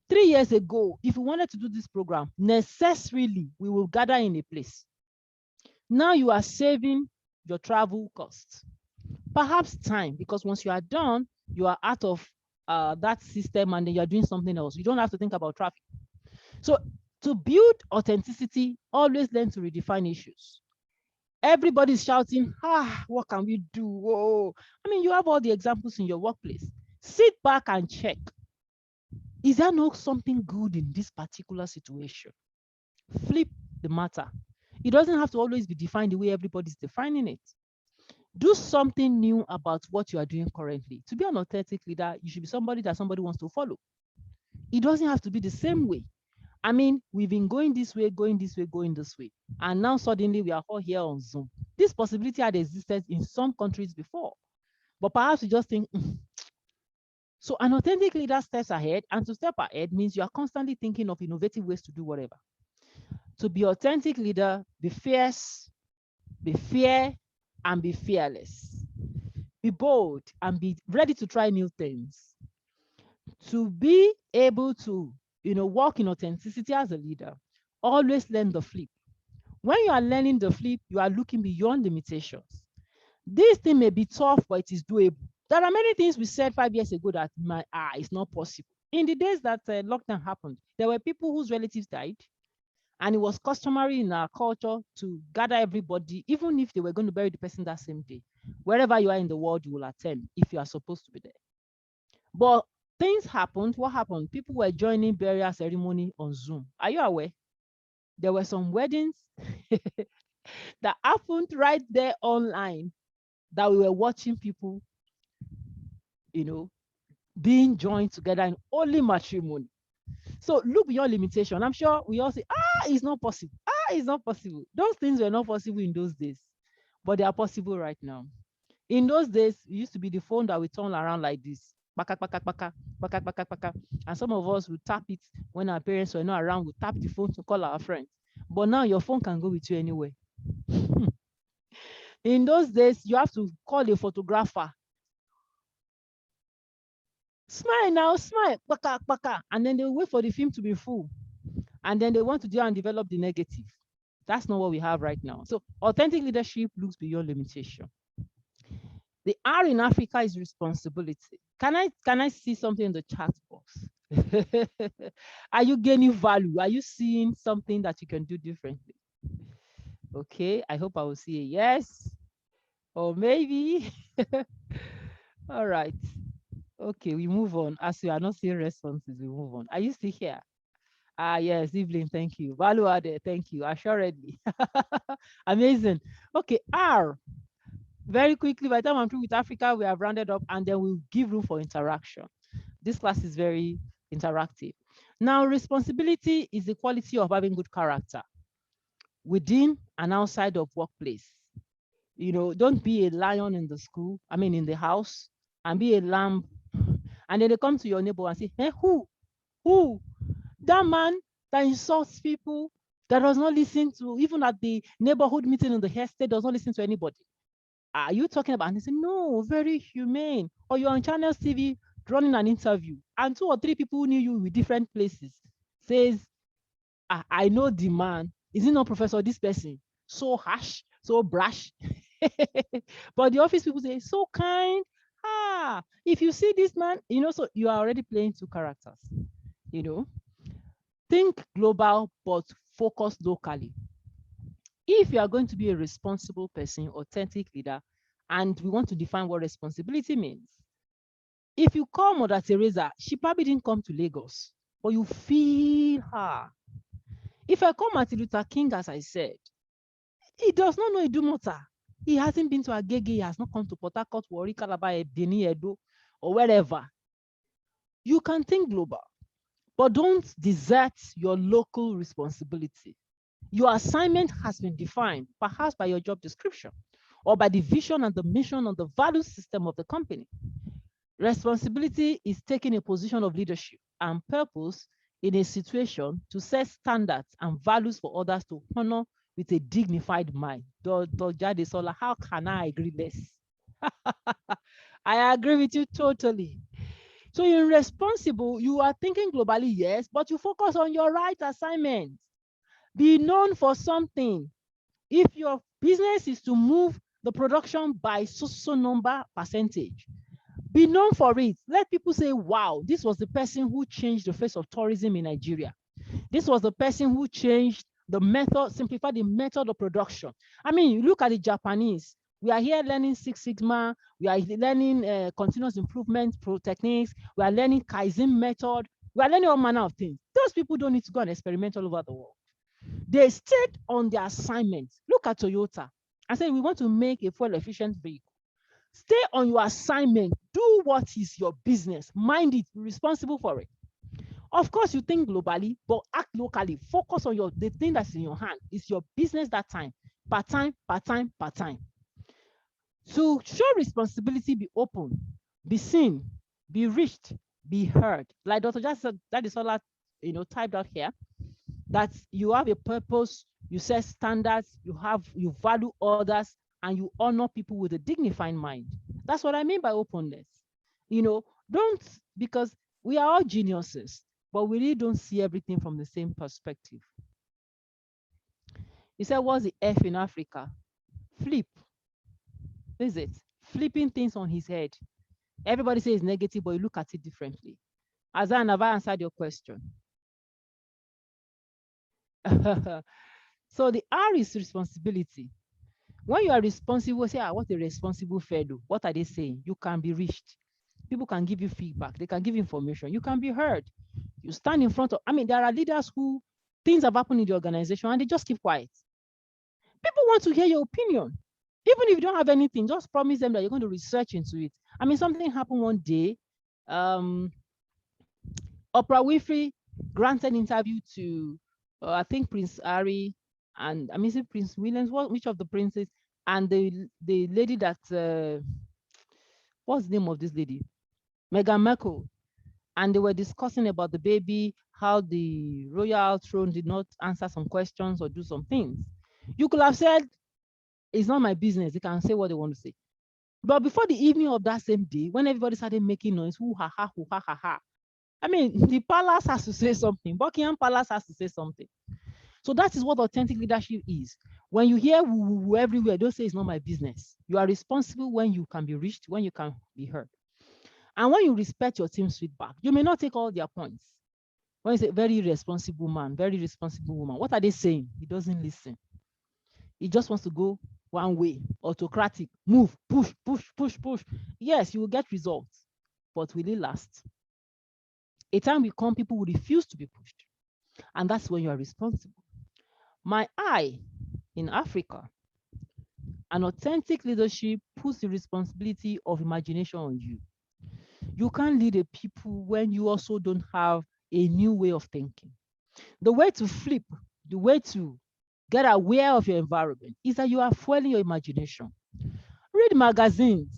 [SPEAKER 2] 3 years ago, if we wanted to do this program, necessarily we will gather in a place. Now you are saving your travel costs. Perhaps time, because once you are done, you are out of that system and then you're doing something else. You don't have to think about traffic. So to build authenticity, always learn to redefine issues. Everybody's shouting, what can we do? Whoa. You have all the examples in your workplace. Sit back and check. Is there not something good in this particular situation? Flip the matter. It doesn't have to always be defined the way everybody's defining it. Do something new about what you are doing currently. To be an authentic leader, you should be somebody that somebody wants to follow. It doesn't have to be the same way. We've been going this way, going this way, going this way. And now suddenly we are all here on Zoom. This possibility had existed in some countries before. But perhaps you just think, So an authentic leader steps ahead, and to step ahead means you are constantly thinking of innovative ways to do whatever. To be authentic leader, be fierce, be fair, and be fearless. Be bold and be ready to try new things. To be able to, walk in authenticity as a leader, always learn the flip. When you are learning the flip, you are looking beyond limitations. This thing may be tough, but it is doable. There are many things we said 5 years ago that it's not possible. In the days that lockdown happened, there were people whose relatives died, and it was customary in our culture to gather everybody, even if they were going to bury the person that same day. Wherever you are in the world, you will attend if you are supposed to be there. But things happened. What happened? People were joining burial ceremony on Zoom. Are you aware? There were some weddings that happened right there online that we were watching people, being joined together in holy matrimony. So look beyond limitation. I'm sure we all say, it's not possible. It's not possible. Those things were not possible in those days, but they are possible right now. In those days, it used to be the phone that we turn around like this. Baka, baka, baka, baka, baka, baka. And some of us would tap it when our parents were not around, we tap the phone to call our friends. But now your phone can go with you anywhere. In those days, you have to call a photographer. Smile now, smile, baka, baka. And then they wait for the film to be full. And then they want to do and develop the negative. That's not what we have right now. So authentic leadership looks beyond limitation. The R in Africa is responsibility. Can I see something in the chat box? Are you gaining value? Are you seeing something that you can do differently? Okay, I hope I will see a yes. Or maybe. All right. Okay, we move on. As we are not seeing responses, we move on. Are you still here? Yes, Evelyn, thank you. Value added, thank you. Assuredly. Amazing. Okay, R. Very quickly, by the time I'm through with Africa, we have rounded up and then we'll give room for interaction. This class is very interactive. Now, responsibility is the quality of having good character within and outside of workplace. Don't be a lion in the school, in the house, and be a lamb. And then they come to your neighbor and say, hey, who? That man that insults people, that does not listen to, even at the neighborhood meeting in the estate, does not listen to anybody. Are you talking about? And they say, no, very humane. Or you're on Channels TV running an interview, and 2 or 3 people who knew you with different places says, I know the man. Is he not Professor this person? So harsh, so brash. But the office people say, so kind. If you see this man, so you are already playing 2 characters. Think global, but focus locally. If you are going to be a responsible person, authentic leader, and we want to define what responsibility means, if you call Mother Teresa, she probably didn't come to Lagos, but you feel her. If I call Martin Luther King, as I said, he does not know Idumota. He hasn't been to Agege, he has not come to Port Harcourt, Warri, Calabar, Benin, Edo, or wherever. You can think global, but don't desert your local responsibility. Your assignment has been defined, perhaps by your job description, or by the vision and the mission and the value system of the company. Responsibility is taking a position of leadership and purpose in a situation to set standards and values for others to honor with a dignified mind. How can I agree less? I agree with you totally. So in responsible, you are thinking globally, yes, but you focus on your right assignment. Be known for something. If your business is to move the production by so number percentage, be known for it. Let people say, wow, this was the person who changed the face of tourism in Nigeria. This was the person who changed the method, simplified the method of production. Look at the Japanese. We are here learning Six Sigma. We are learning continuous improvement techniques. We are learning Kaizen method. We are learning all manner of things. Those people don't need to go and experiment all over the world. They stayed on their assignment. Look at Toyota. I said, we want to make a fuel efficient vehicle. Stay on your assignment. Do what is your business. Mind it. Be responsible for it. Of course, you think globally, but act locally. Focus on the thing that's in your hand. It's your business that time. Part time, part time, part time. To show responsibility, be open, be seen, be reached, be heard. Like Dr. Just said, that is all typed out here. That you have a purpose, you set standards, you value others, and you honor people with a dignified mind. That's what I mean by openness. Because we are all geniuses, but we really don't see everything from the same perspective. You said, what's the F in Africa? Flip. This is it. Flipping things on his head. Everybody says negative, but you look at it differently. Azan, have I answered your question? So the R is responsibility. When you are responsible, say, what a responsible fellow. What are they saying? You can be reached. People can give you feedback. They can give information. You can be heard. You stand in front of, there are leaders who things have happened in the organization and they just keep quiet. People want to hear your opinion. Even if you don't have anything, just promise them that you're going to research into it. Something happened one day. Oprah Winfrey granted interview to, I think Prince Harry and is it Prince Williams? Which of the princes? And the lady that what's the name of this lady? Meghan Markle. And they were discussing about the baby, how the royal throne did not answer some questions or do some things. You could have said, it's not my business. They can say what they want to say. But before the evening of that same day, when everybody started making noise, hoo ha ha, hoo ha ha ha. The palace has to say something. Buckingham Palace has to say something. So that is what authentic leadership is. When you hear woo woo everywhere, don't say it's not my business. You are responsible when you can be reached, when you can be heard. And when you respect your team's feedback, you may not take all their points. When you say very responsible man, very responsible woman, what are they saying? He doesn't listen. He just wants to go one way, autocratic, move, push, push, push, push. Yes, you will get results, but will it last? A time will come, people will refuse to be pushed. And that's when you are responsible. My I in Africa, an authentic leadership puts the responsibility of imagination on you. You can't lead a people when you also don't have a new way of thinking. The way to flip, the way to get aware of your environment is that you are fueling your imagination. Read magazines.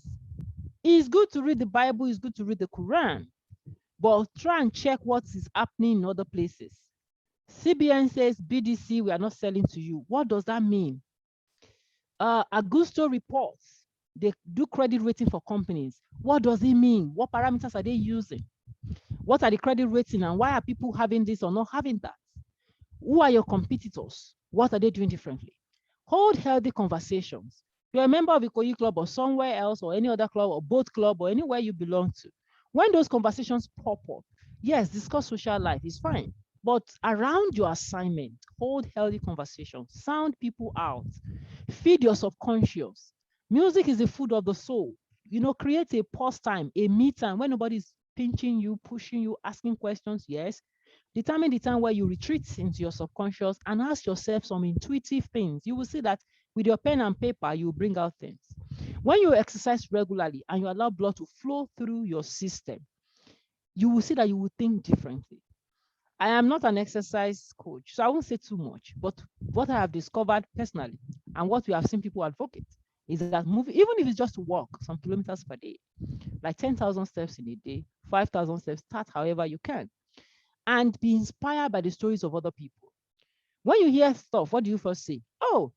[SPEAKER 2] It's good to read the Bible, it's good to read the Quran, but try and check what is happening in other places. CBN says, BDC, we are not selling to you. What does that mean? Augusto reports, they do credit rating for companies. What does it mean? What parameters are they using? What are the credit rating and why are people having this or not having that? Who are your competitors? What are they doing differently? Hold healthy conversations. You're a member of a Ikoyi club or somewhere else or any other club or boat club or anywhere you belong to. When those conversations pop up, yes, discuss social life is fine. But around your assignment, hold healthy conversations, sound people out, feed your subconscious. Music is the food of the soul. Create a pause time, a me time when nobody's pinching you, pushing you, asking questions. Yes. Determine the time where you retreat into your subconscious and ask yourself some intuitive things. You will see that with your pen and paper, you bring out things. When you exercise regularly and you allow blood to flow through your system, you will see that you will think differently. I am not an exercise coach, so I won't say too much, but what I have discovered personally and what we have seen people advocate is that moving, even if it's just to walk some kilometers per day, like 10,000 steps in a day, 5,000 steps, start however you can, and be inspired by the stories of other people. When you hear stuff, what do you first say? Oh,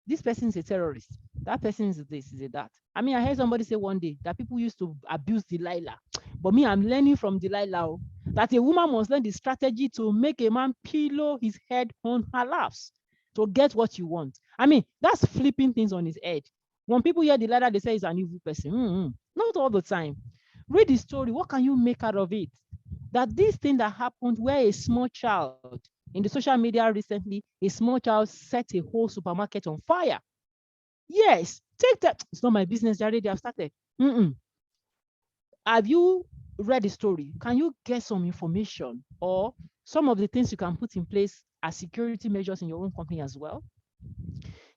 [SPEAKER 2] this person is a terrorist. That person is this, is a that. I heard somebody say one day that people used to abuse Delilah. But me, I'm learning from Delilah that a woman must learn the strategy to make a man pillow his head on her laps to get what you want. That's flipping things on his head. When people hear Delilah, they say he's an evil person. Not all the time. Read the story. What can you make out of it? That this thing that happened where a small child in the social media recently, a small child set a whole supermarket on fire. Yes, take that. It's not my business, Jared. They have started. Have you read the story? Can you get some information or some of the things you can put in place as security measures in your own company as well?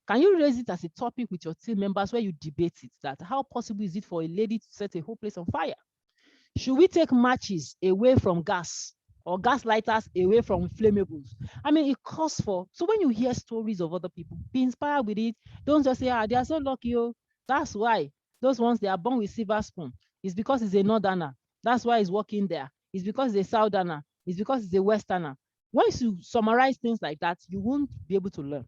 [SPEAKER 2] Can you raise it as a topic with your team members where you debate it? That how possible is it for a lady to set a whole place on fire? Should we take matches away from gas or gas lighters away from flammables? It calls for, so when you hear stories of other people, be inspired with it. Don't just say, they are so lucky. That's why those ones, they are born with silver spoon. It's because it's a northerner. That's why he's working there. It's because it's a southerner. It's because it's a westerner. Once you summarize things like that, you won't be able to learn.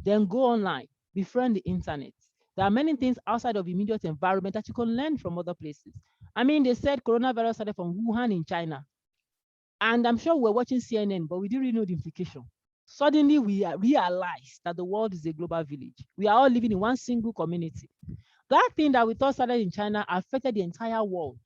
[SPEAKER 2] Then go online, befriend the internet. There are many things outside of immediate environment that you can learn from other places. They said coronavirus started from Wuhan in China. And I'm sure we're watching CNN, but we didn't really know the implication. Suddenly, we realized that the world is a global village. We are all living in one single community. That thing that we thought started in China affected the entire world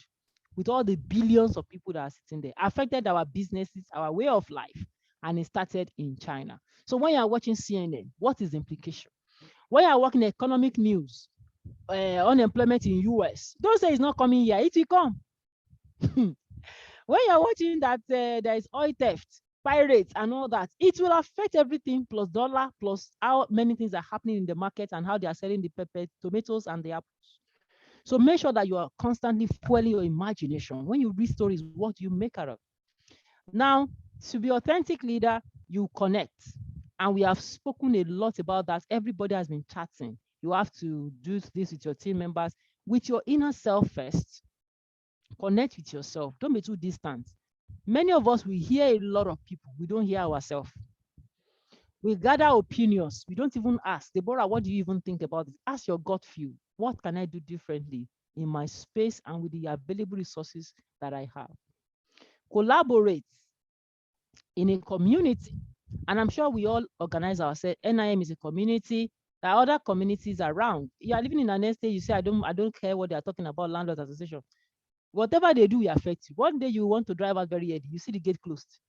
[SPEAKER 2] with all the billions of people that are sitting there, affected our businesses, our way of life, and it started in China. So when you are watching CNN, what is the implication? When you are watching economic news, unemployment in US, don't say it's not coming here, it will come. When you're watching that there is oil theft, pirates, and all that, it will affect everything, plus dollar, plus how many things are happening in the market and how they are selling the pepper, tomatoes, and the apples. So make sure that you are constantly fueling your imagination. When you read stories, what do you make out of? Now, to be authentic leader, you connect. And we have spoken a lot about that. Everybody has been chatting. You have to do this with your team members, with your inner self first. Connect with yourself. Don't be too distant. Many of us, we hear a lot of people. We don't hear ourselves. We gather opinions. We don't even ask. Deborah, what do you even think about this? Ask your gut feel. What can I do differently in my space and with the available resources that I have? Collaborate in a community. And I'm sure we all organize ourselves. NIM is a community. There are other communities around. You are living in an estate, you say, I don't care what they are talking about, landlord association. Whatever they do will affect you. One day you want to drive out very early, you see the gate closed.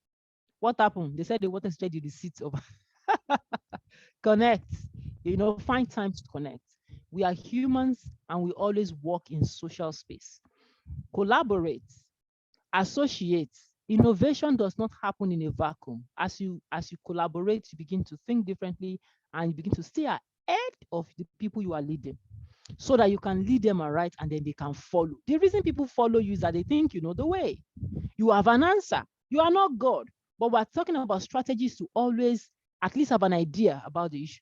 [SPEAKER 2] What happened? They said they wanted to trade you the seats over. Connect. Find time to connect. We are humans and we always work in social space. Collaborate. Associate. Innovation does not happen in a vacuum. As you collaborate, you begin to think differently and you begin to stay ahead of the people you are leading, so that you can lead them aright and then they can follow. The reason people follow you is that they think you know the way. You have an answer. You are not God. But we're talking about strategies to always at least have an idea about the issues.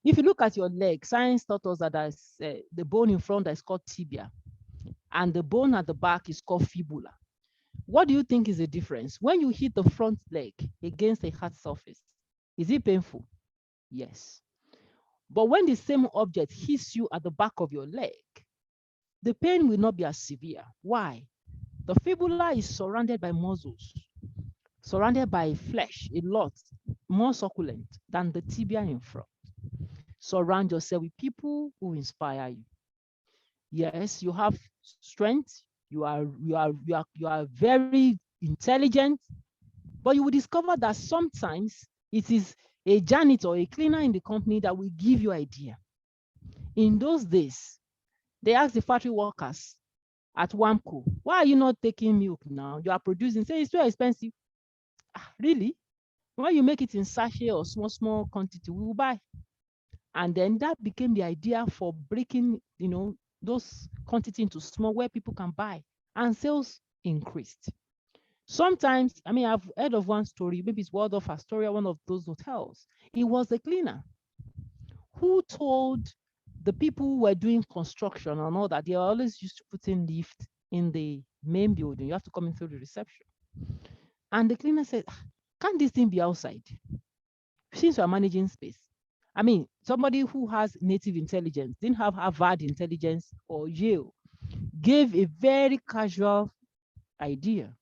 [SPEAKER 2] If you look at your leg, science taught us that there's the bone in front that is called tibia, and the bone at the back is called fibula. What do you think is the difference? When you hit the front leg against a hard surface, is it painful? Yes. But when the same object hits you at the back of your leg, the pain will not be as severe. Why? The fibula is surrounded by muscles, surrounded by flesh, a lot more succulent than the tibia in front. Surround yourself with people who inspire you. Yes, you have strength. You are very intelligent, but you will discover that sometimes it is a janitor or a cleaner in the company that will give you idea. In those days, they asked the factory workers at WAMCO, why are you not taking milk now? You are producing, say it's too expensive. Really? When you make it in sachet or small quantity, we will buy. And then that became the idea for breaking, those quantity into small where people can buy, and sales increased. Sometimes, I've heard of one story, maybe it's Waldorf Astoria, one of those hotels. It was the cleaner who told the people who were doing construction and all that, they always used to put in lift in the main building. You have to come in through the reception. And the cleaner said, can't this thing be outside? Since we're managing space. Somebody who has native intelligence, didn't have Harvard intelligence or Yale, gave a very casual idea.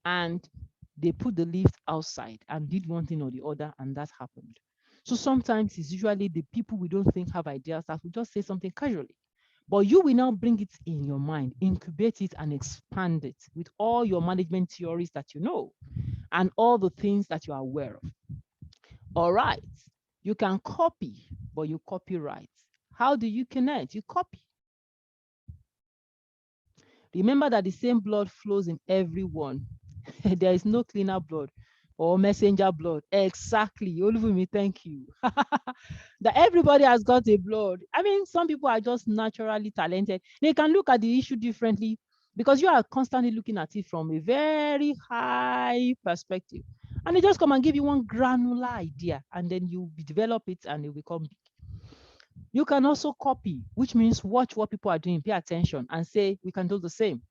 [SPEAKER 2] And they put the lift outside and did one thing or the other, and that happened. So sometimes it's usually the people we don't think have ideas that will just say something casually. But you will now bring it in your mind, incubate it and expand it with all your management theories that you know and all the things that you are aware of. All right. You can copy, but you copyright. How do you connect? You copy. Remember that the same blood flows in everyone. There is no cleaner blood or messenger blood. Exactly. Oluvumi, thank you. That everybody has got a blood. Some people are just naturally talented. They can look at the issue differently because you are constantly looking at it from a very high perspective. And they just come and give you one granular idea, and then you develop it and it will become big. You can also copy, which means watch what people are doing, pay attention, and say, we can do the same.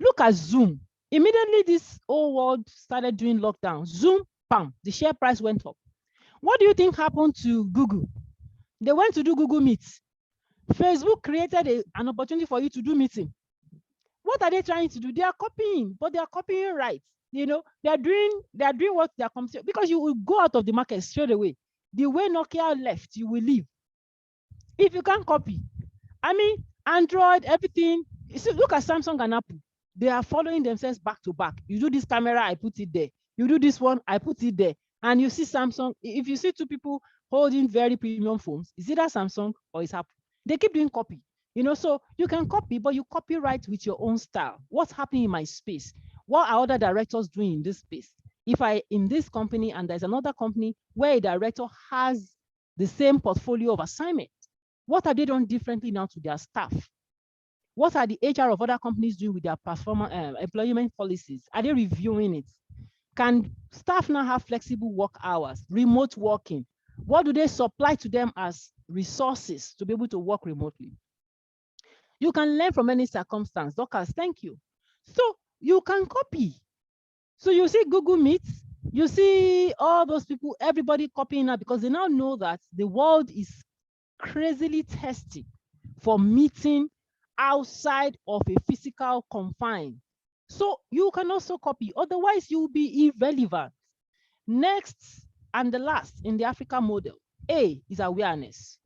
[SPEAKER 2] Look at Zoom. Immediately this whole world started doing lockdown. Zoom, bam, the share price went up. What do you think happened to Google? They went to do Google Meet. Facebook created an opportunity for you to do meeting. What are they trying to do? They are copying, but they are copying right. They are doing what they are coming, because you will go out of the market straight away. The way Nokia left, you will leave. If you can't copy, I mean, Android, everything. You see, look at Samsung and Apple. They are following themselves back to back. You do this camera, I put it there. You do this one, I put it there. And you see Samsung, if you see two people holding very premium phones, is either Samsung or it's Apple. They keep doing copy. You know, so you can copy, but you copyright with your own style. What's happening in my space? What are other directors doing in this space? If I in this company and there's another company where a director has the same portfolio of assignment, what are they doing differently now to their staff? What are the HR of other companies doing with their employment policies? Are they reviewing it? Can staff now have flexible work hours, remote working? What do they supply to them as resources to be able to work remotely? You can learn from any circumstance. Doctors, thank you. So you can copy. So you see Google Meet, you see all those people, everybody copying now because they now know that the world is crazily thirsty for meeting outside of a physical confine. So you can also copy, otherwise you'll be irrelevant. Next and the last in the Africa model, A is awareness.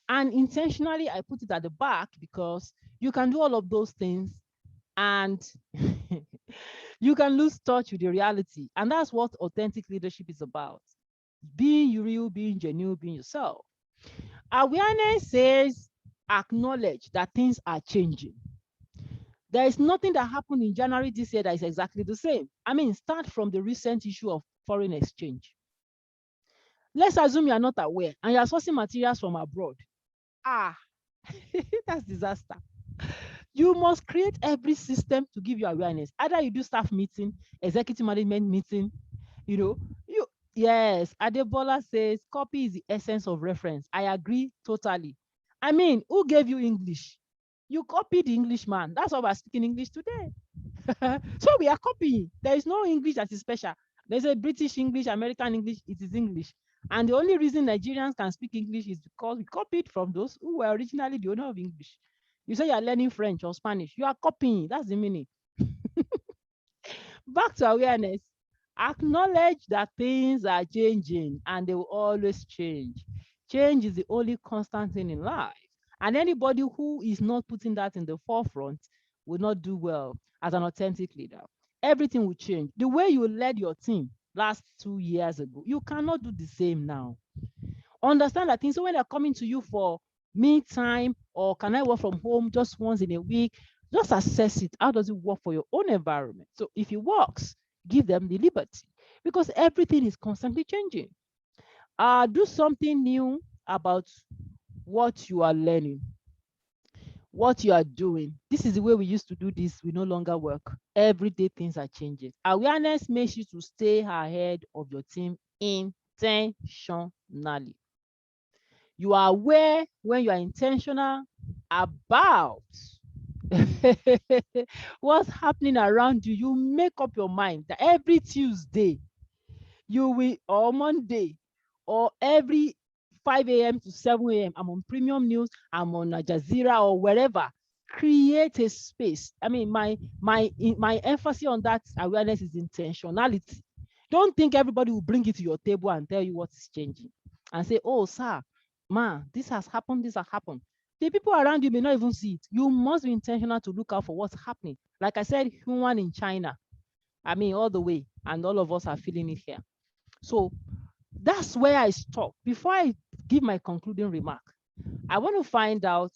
[SPEAKER 2] And intentionally, I put it at the back because you can do all of those things and you can lose touch with the reality. And that's what authentic leadership is about. Being real, being genuine, being yourself. Awareness says acknowledge that things are changing. There is nothing that happened in January this year that is exactly the same. I mean, start from the recent issue of foreign exchange. Let's assume you are not aware and you are sourcing materials from abroad. That's disaster. You must create every system to give you awareness. Either you do staff meeting, executive management meeting, yes, Adebola says copy is the essence of reference. I agree totally. I mean, who gave you English? You copied the Englishman. That's why we're speaking English today. So we are copying. There is no English that is special. There's a British English, American English, it is English. And the only reason Nigerians can speak English is because we copied from those who were originally the owner of English. You say you're learning French or Spanish, you are copying. That's the meaning. Back to awareness. Acknowledge that things are changing and they will always change. Change is the only constant thing in life. And anybody who is not putting that in the forefront will not do well as an authentic leader. Everything will change. The way you led your team last 2 years ago, you cannot do the same now. Understand that things, so when they're coming to you for me time or can I work from home just once in a week, just assess it. How does it work for your own environment? So if it works, give them the liberty because everything is constantly changing. Do something new about what you are learning, what you are doing. This is the way we used to do this. We no longer work. Every day things are changing. Awareness makes you to stay ahead of your team intentionally. You are aware when you are intentional about what's happening around you. You make up your mind that every Tuesday you will, or Monday, or every 5 a.m. to 7 a.m. I'm on Premium News, I'm on Al Jazeera or wherever. Create a space. I mean, my emphasis on that awareness is intentionality. Don't think everybody will bring it to your table and tell you what is changing and say, oh, sir, ma, this has happened, this has happened. The people around you may not even see it. You must be intentional to look out for what's happening. Like I said, human in China, I mean, all the way, and all of us are feeling it here. So that's where I stop. Before I give my concluding remark, I want to find out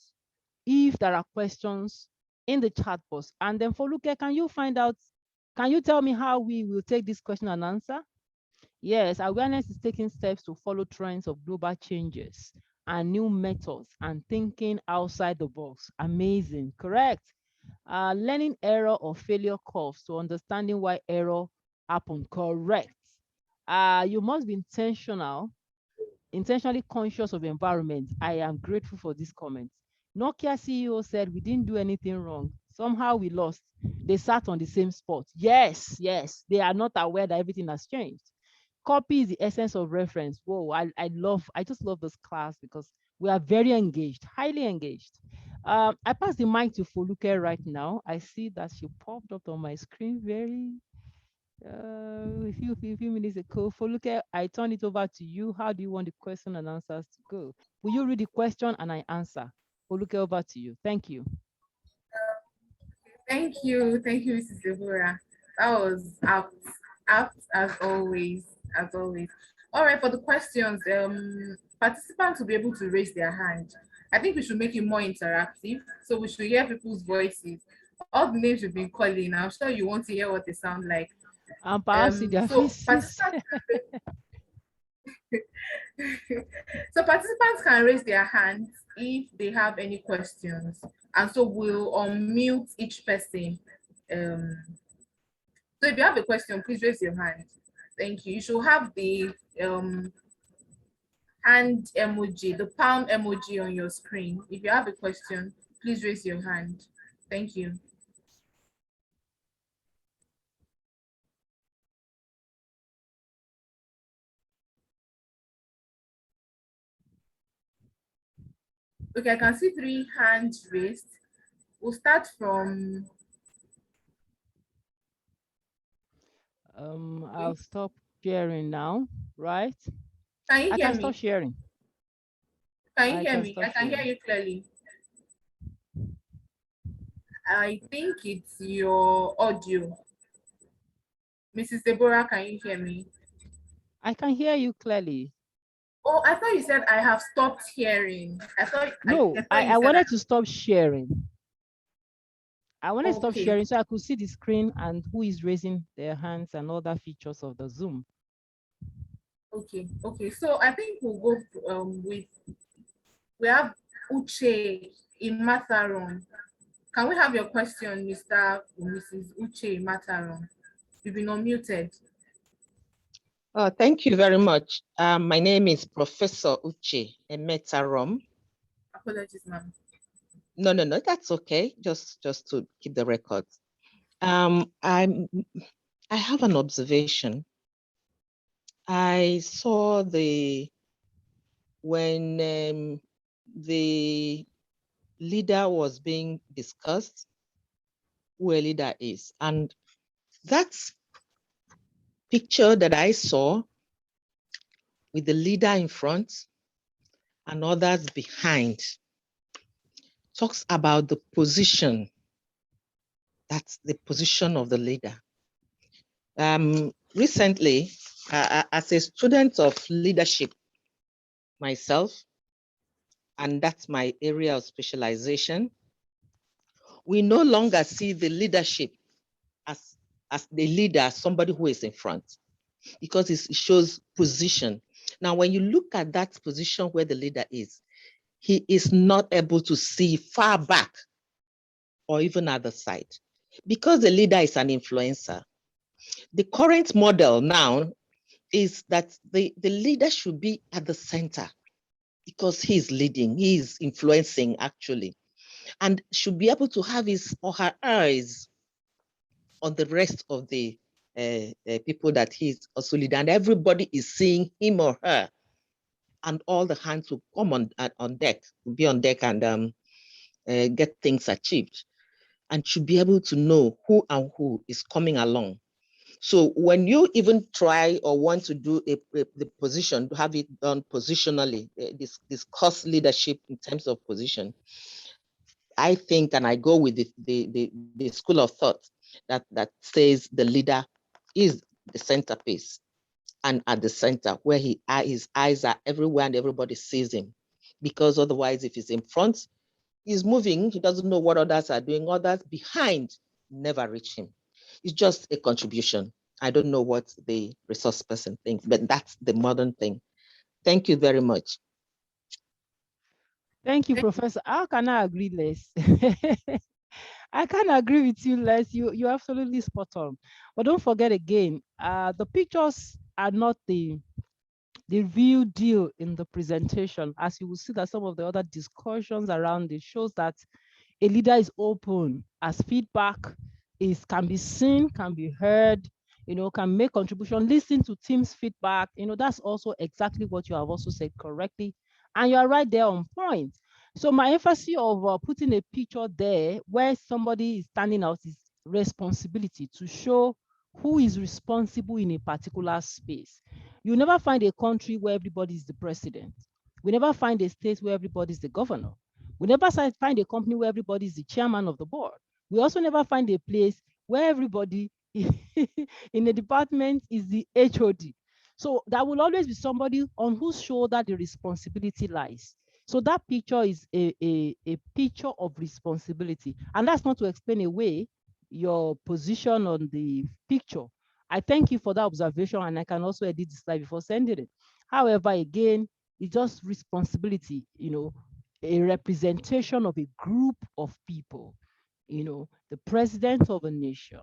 [SPEAKER 2] if there are questions in the chat box. And then for Luke, can you tell me how we will take this question and answer? Yes, awareness is taking steps to follow trends of global changes and new methods and thinking outside the box. Amazing, correct. Learning error or failure curves to understanding why error happened, correct. You must be intentionally conscious of environment. I am grateful for this comment. Nokia CEO said we didn't do anything wrong. Somehow we lost. They sat on the same spot. Yes, they are not aware that everything has changed. Copy is the essence of reference. Whoa, I just love this class because we are very engaged, highly engaged. I pass the mic to Foluke right now. I see that she popped up on my screen very A few minutes ago. Foluke, I turn it over to you. How do you want the question and answers to go? Will you read the question and I answer? Foluke, over to you. Thank you.
[SPEAKER 1] Thank you, Mrs. Deborah. That was apt as always, as always. All right, for the questions, participants will be able to raise their hand. I think we should make it more interactive, so we should hear people's voices. All the names you've been calling, I'm sure you want to hear what they sound like.
[SPEAKER 2] And perhaps see their
[SPEAKER 1] So
[SPEAKER 2] faces.
[SPEAKER 1] so participants can raise their hands if they have any questions, and so we'll unmute each person. So if you have a question, please raise your hand. Thank you. You should have the hand emoji, the palm emoji on your screen. If you have a question, please raise your hand. Thank you. Okay, I can see 3 hands raised. We'll start from
[SPEAKER 2] I'll stop sharing now, right?
[SPEAKER 1] Can you
[SPEAKER 2] I
[SPEAKER 1] hear
[SPEAKER 2] can
[SPEAKER 1] me?
[SPEAKER 2] stop sharing.
[SPEAKER 1] Can you
[SPEAKER 2] I
[SPEAKER 1] hear
[SPEAKER 2] can
[SPEAKER 1] me?
[SPEAKER 2] stop
[SPEAKER 1] I can hear
[SPEAKER 2] sharing.
[SPEAKER 1] you clearly. I think it's your audio. Mrs. Deborah, can you hear me?
[SPEAKER 2] I can hear you clearly.
[SPEAKER 1] Oh, I thought you said I have stopped hearing.
[SPEAKER 2] No, I wanted to stop sharing. I wanted to stop
[SPEAKER 1] Okay.
[SPEAKER 2] sharing so I could see the screen and who is raising their hands and other features of the Zoom.
[SPEAKER 1] Okay. So I think we'll go with, we have Uche in Mataron. Can we have your question, Mr. or Mrs. Uche Mataron? You've been unmuted.
[SPEAKER 4] Thank you very much. My name is Professor Uche Emetarom.
[SPEAKER 1] Apologies, ma'am.
[SPEAKER 4] No, that's okay. Just to keep the records. I have an observation. I saw when the leader was being discussed, who a leader is, and that picture that I saw with the leader in front and others behind talks about the position. That's the position of the leader. Recently, as a student of leadership myself, and that's my area of specialization, we no longer see the leadership as the leader, somebody who is in front, because it shows position. Now, when you look at that position where the leader is, he is not able to see far back or even at the side, because the leader is an influencer. The current model now is that the leader should be at the center, because he's leading, he's influencing actually, and should be able to have his or her eyes on the rest of the people that he's also leading, and everybody is seeing him or her, and all the hands will come on deck, be on deck, and get things achieved, and should be able to know who and who is coming along. So when you even try or want to do the position, to have it done positionally, discuss leadership in terms of position, I think, and I go with the school of thought that says the leader is the centerpiece, and at the center where his eyes are everywhere and everybody sees him. Because otherwise, if he's in front, he's moving, he doesn't know what others are doing. Others behind never reach him. It's just a contribution. I don't know what the resource person thinks, but that's the modern thing. Thank you very much.
[SPEAKER 2] Thank you, Professor. How can I agree less? I can't agree with you less. You're absolutely spot on. But don't forget again, the pictures are not the real deal in the presentation. As you will see that some of the other discussions around it shows that a leader is open, as feedback can be seen, can be heard, can make contribution, listen to team's feedback. That's also exactly what you have also said correctly. And you are right there on point. So my emphasis of putting a picture there where somebody is standing out is responsibility to show who is responsible in a particular space. You never find a country where everybody is the president. We never find a state where everybody is the governor. We never find a company where everybody is the chairman of the board. We also never find a place where everybody in the department is the HOD. So there will always be somebody on whose shoulder the responsibility lies. So that picture is a picture of responsibility. And that's not to explain away your position on the picture. I thank you for that observation, and I can also edit the slide before sending it. However, again, it's just responsibility, a representation of a group of people, the president of a nation,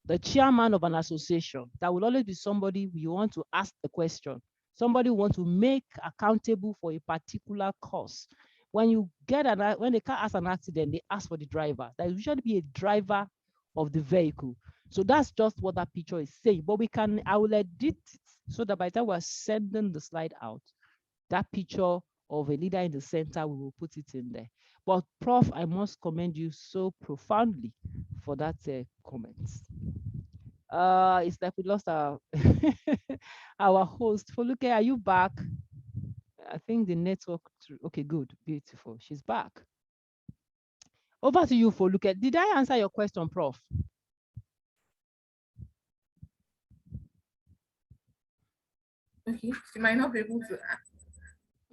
[SPEAKER 2] the chairman of an association. That will always be somebody you want to ask the question, somebody who wants to make accountable for a particular cause. When the car has an accident, they ask for the driver. There will usually be a driver of the vehicle. So that's just what that picture is saying. But I will edit it so that by the time we're sending the slide out, that picture of a leader in the center, we will put it in there. But Prof, I must commend you so profoundly for that comment. It's like we lost our our host. Foluke, are you back? I think the network. Okay, good, beautiful. She's back. Over to you, Foluke. Did I answer your question, Prof?
[SPEAKER 1] Okay, she might not be able to.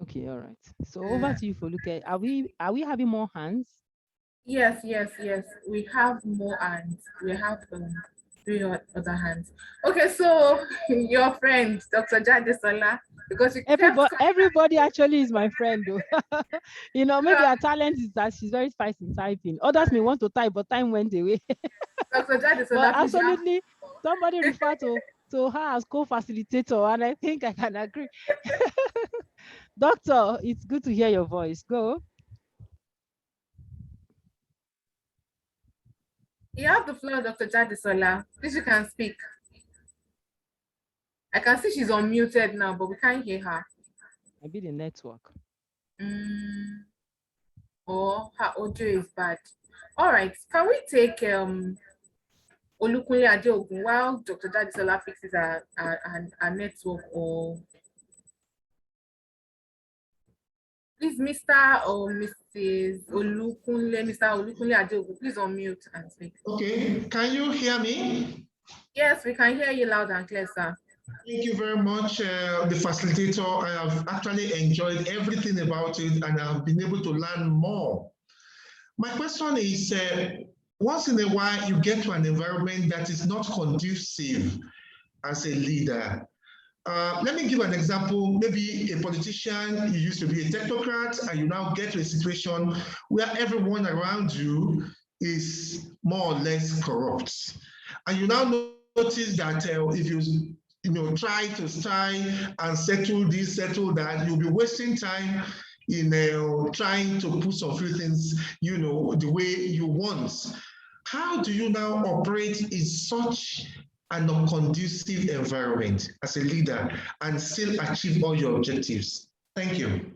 [SPEAKER 2] Okay, all right. So over to you, Foluke. Are we having more hands?
[SPEAKER 1] Yes. We have more hands. We have 3 other hands. Okay, so your friend, Dr. Jadesola, because you
[SPEAKER 2] everybody actually is my friend, though. Maybe her talent is that she's very fast in typing. Others may want to type, but time went away.
[SPEAKER 1] Dr. Jadesola,
[SPEAKER 2] but absolutely, somebody refer to her as co-facilitator, and I think I can agree. Doctor, it's good to hear your voice. Go.
[SPEAKER 1] You have the floor, Dr. Jadesola. Please, you can speak. I can see she's unmuted now, but we can't hear her.
[SPEAKER 2] Maybe the network.
[SPEAKER 1] Or her audio is bad. All right, can we take Olukunle Adeogun while Dr. Jadesola fixes our network? Or please, Mr. or Mrs. Olukunle, Mr. Olukunle Adeogun, please unmute and speak.
[SPEAKER 5] Okay, can you hear me?
[SPEAKER 1] Yes, we can hear you loud and clear, sir.
[SPEAKER 5] Thank you very much, the facilitator. I have actually enjoyed everything about it, and I've been able to learn more. My question is, once in a while, you get to an environment that is not conducive as a leader. Let me give an example. Maybe a politician, you used to be a technocrat, and you now get to a situation where everyone around you is more or less corrupt. And you now notice that if you try and settle this, settle that, you'll be wasting time in trying to put some few things, the way you want. How do you now operate in such an unconducive environment as a leader and still achieve all your objectives? Thank you.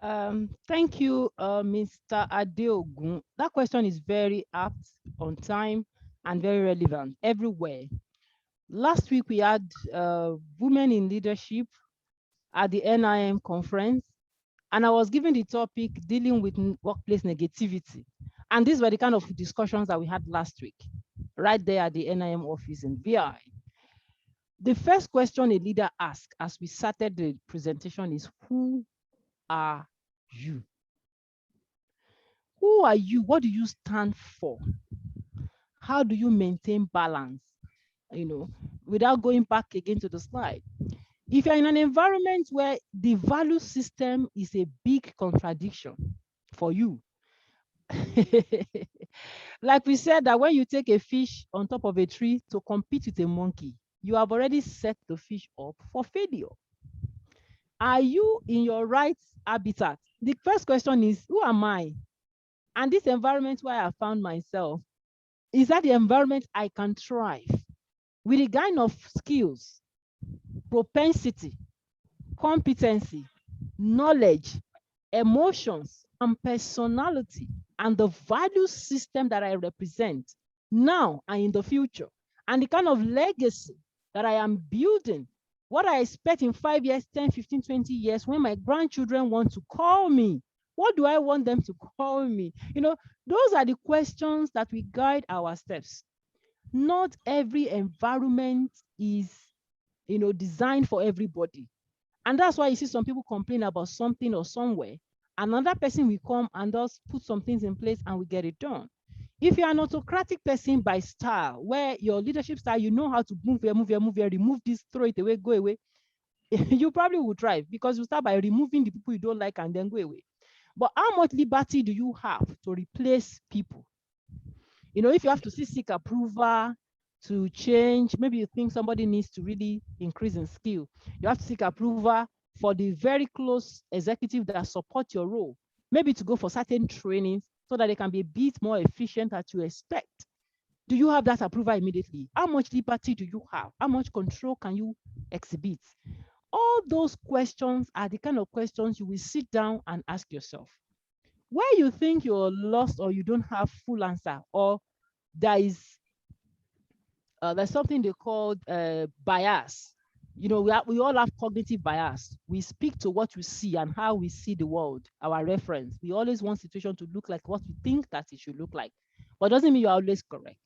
[SPEAKER 2] Thank you, Mr. Adeogun. That question is very apt, on time, and very relevant everywhere. Last week, we had Women in Leadership at the NIM conference, and I was given the topic dealing with workplace negativity. And these were the kind of discussions that we had last week, right there at the NIM office in VI. The first question a leader asked as we started the presentation is, who are you? Who are you? What do you stand for? How do you maintain balance? Without going back again to the slide. If you're in an environment where the value system is a big contradiction for you, like we said that when you take a fish on top of a tree to compete with a monkey, you have already set the fish up for failure. Are you in your right habitat? The first question is, who am I? And this environment where I found myself, is that the environment I can thrive with the kind of skills, propensity, competency, knowledge, emotions, and personality, and the value system that I represent now and in the future, and the kind of legacy that I am building, what I expect in 5 years, 10, 15, 20 years, when my grandchildren want to call me, what do I want them to call me? Those are the questions that will guide our steps. Not every environment is, designed for everybody. And that's why you see some people complain about something or somewhere. Another person will come and just put some things in place and we get it done. If you're an autocratic person by style, where your leadership style, you know how to move here, remove this, throw it away, go away, you probably will thrive, because you start by removing the people you don't like and then go away. But how much liberty do you have to replace people? If you have to seek approval to change, maybe you think somebody needs to really increase in skill, you have to seek approval for the very close executive that support your role, maybe to go for certain trainings so that they can be a bit more efficient as you expect. Do you have that approval immediately? How much liberty do you have? How much control can you exhibit? All those questions are the kind of questions you will sit down and ask yourself. Where you think you're lost or you don't have full answer, or there's something they call bias. We all have cognitive bias. We speak to what we see and how we see the world, our reference. We always want situation to look like what we think that it should look like, but doesn't mean you're always correct.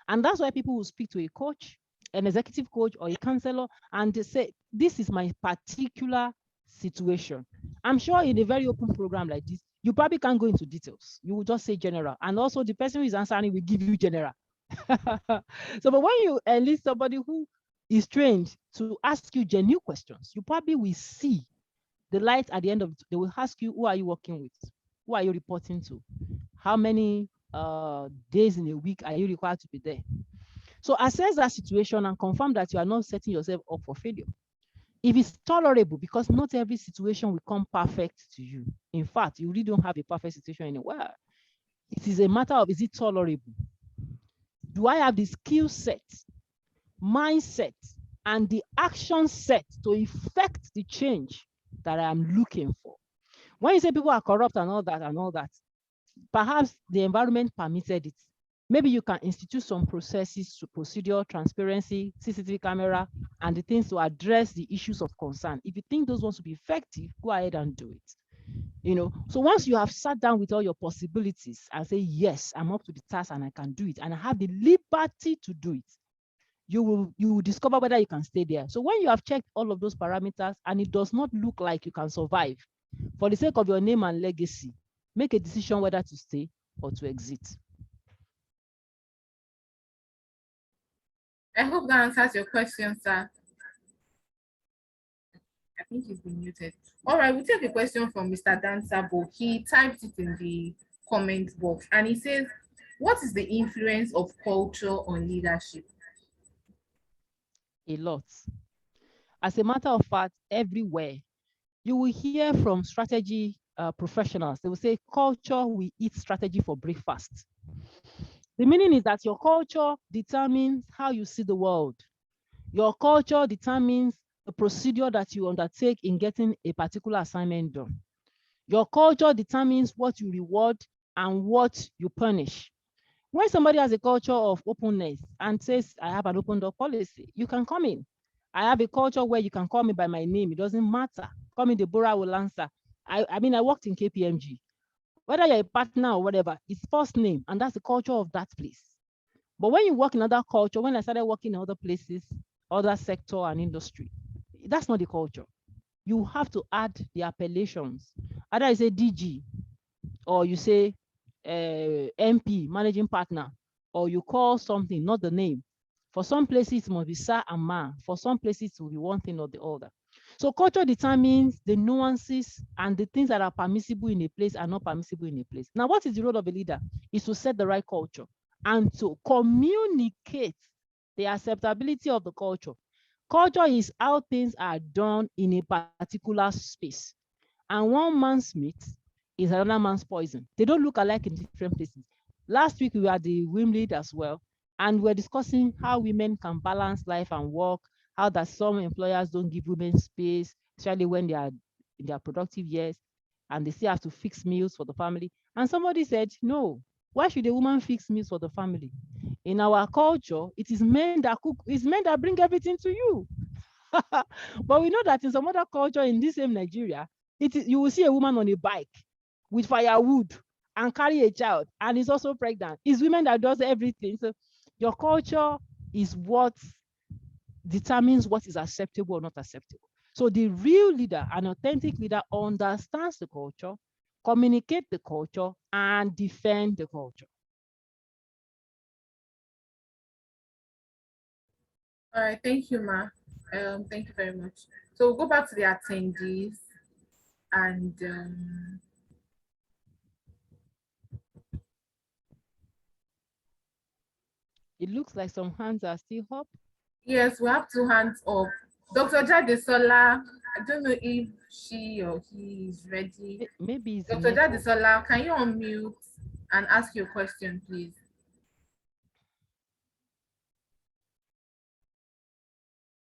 [SPEAKER 2] And that's why people will speak to a coach, an executive coach or a counselor, and they say, this is my particular situation. I'm sure in a very open program like this, you probably can't go into details. You will just say general. And also the person who is answering will give you general. So, but when you enlist somebody who is trained to ask you genuine questions, you probably will see the light at the end of it. They will ask you, who are you working with? Who are you reporting to? How many days in a week are you required to be there? So assess that situation and confirm that you are not setting yourself up for failure. If it's tolerable, because not every situation will come perfect to you. In fact, you really don't have a perfect situation anywhere. It is a matter of, is it tolerable? Do I have the skill set, mindset, and the action set to effect the change that I am looking for? When you say people are corrupt and all that, perhaps the environment permitted it. Maybe you can institute some processes, procedure, transparency, CCTV camera, and the things to address the issues of concern. If you think those ones will be effective, go ahead and do it. So once you have sat down with all your possibilities and say, yes, I'm up to the task and I can do it, and I have the liberty to do it, you will discover whether you can stay there. So when you have checked all of those parameters and it does not look like you can survive, for the sake of your name and legacy, make a decision whether to stay or to exit.
[SPEAKER 1] I hope that answers your question, sir. I think he's been muted. All right, we'll take a question from Mr. Dan Sabo. He typed it in the comment box and he says, what is the influence of culture on leadership?
[SPEAKER 2] A lot. As a matter of fact, everywhere you will hear from strategy professionals, they will say culture will eat strategy for breakfast. The meaning is that your culture determines how you see the world. Your culture determines the procedure that you undertake in getting a particular assignment done. Your culture determines what you reward and what you punish. When somebody has a culture of openness and says, I have an open door policy, you can come in. I have a culture where you can call me by my name. It doesn't matter. Call me Deborah, I will answer. I mean, I worked in KPMG. Whether you're a partner or whatever, it's first name, and that's the culture of that place. But when you work in other culture, when I started working in other places, other sector and industry, that's not the culture. You have to add the appellations. Either you say DG, or you say MP, managing partner, or you call something, not the name. For some places, it must be sir and ma. For some places, it will be one thing or the other. So culture determines the nuances and the things that are permissible in a place and not permissible in a place. Now, what is the role of a leader? Is to set the right culture and to communicate the acceptability of the culture. Culture is how things are done in a particular space. And one man's meat is another man's poison. They don't look alike in different places. Last week, we were at the Wimbledon as well, and we're discussing how women can balance life and work, how that some employers don't give women space, especially when they are in their productive years, and they still have to fix meals for the family. And somebody said, no, Why should a woman fix meals for the family? In our culture, it is men that cook, it's men that bring everything to you. But we know that in some other culture in this same Nigeria, you will see a woman on a bike with firewood and carry a child and is also pregnant. It's women that does everything. So your culture is what determines what is acceptable or not acceptable. So the real leader, an authentic leader, understands the culture, communicate the culture, and defend the culture.
[SPEAKER 1] All right, thank you, Ma. Thank you very much. So we'll go back to the attendees and
[SPEAKER 2] It looks like some hands are still up.
[SPEAKER 1] yes, we have 2 hands up. Dr. Jadesola, I don't know if she or he is ready.
[SPEAKER 2] Maybe it's
[SPEAKER 1] Dr. Jadesola, can you unmute and ask your question, please?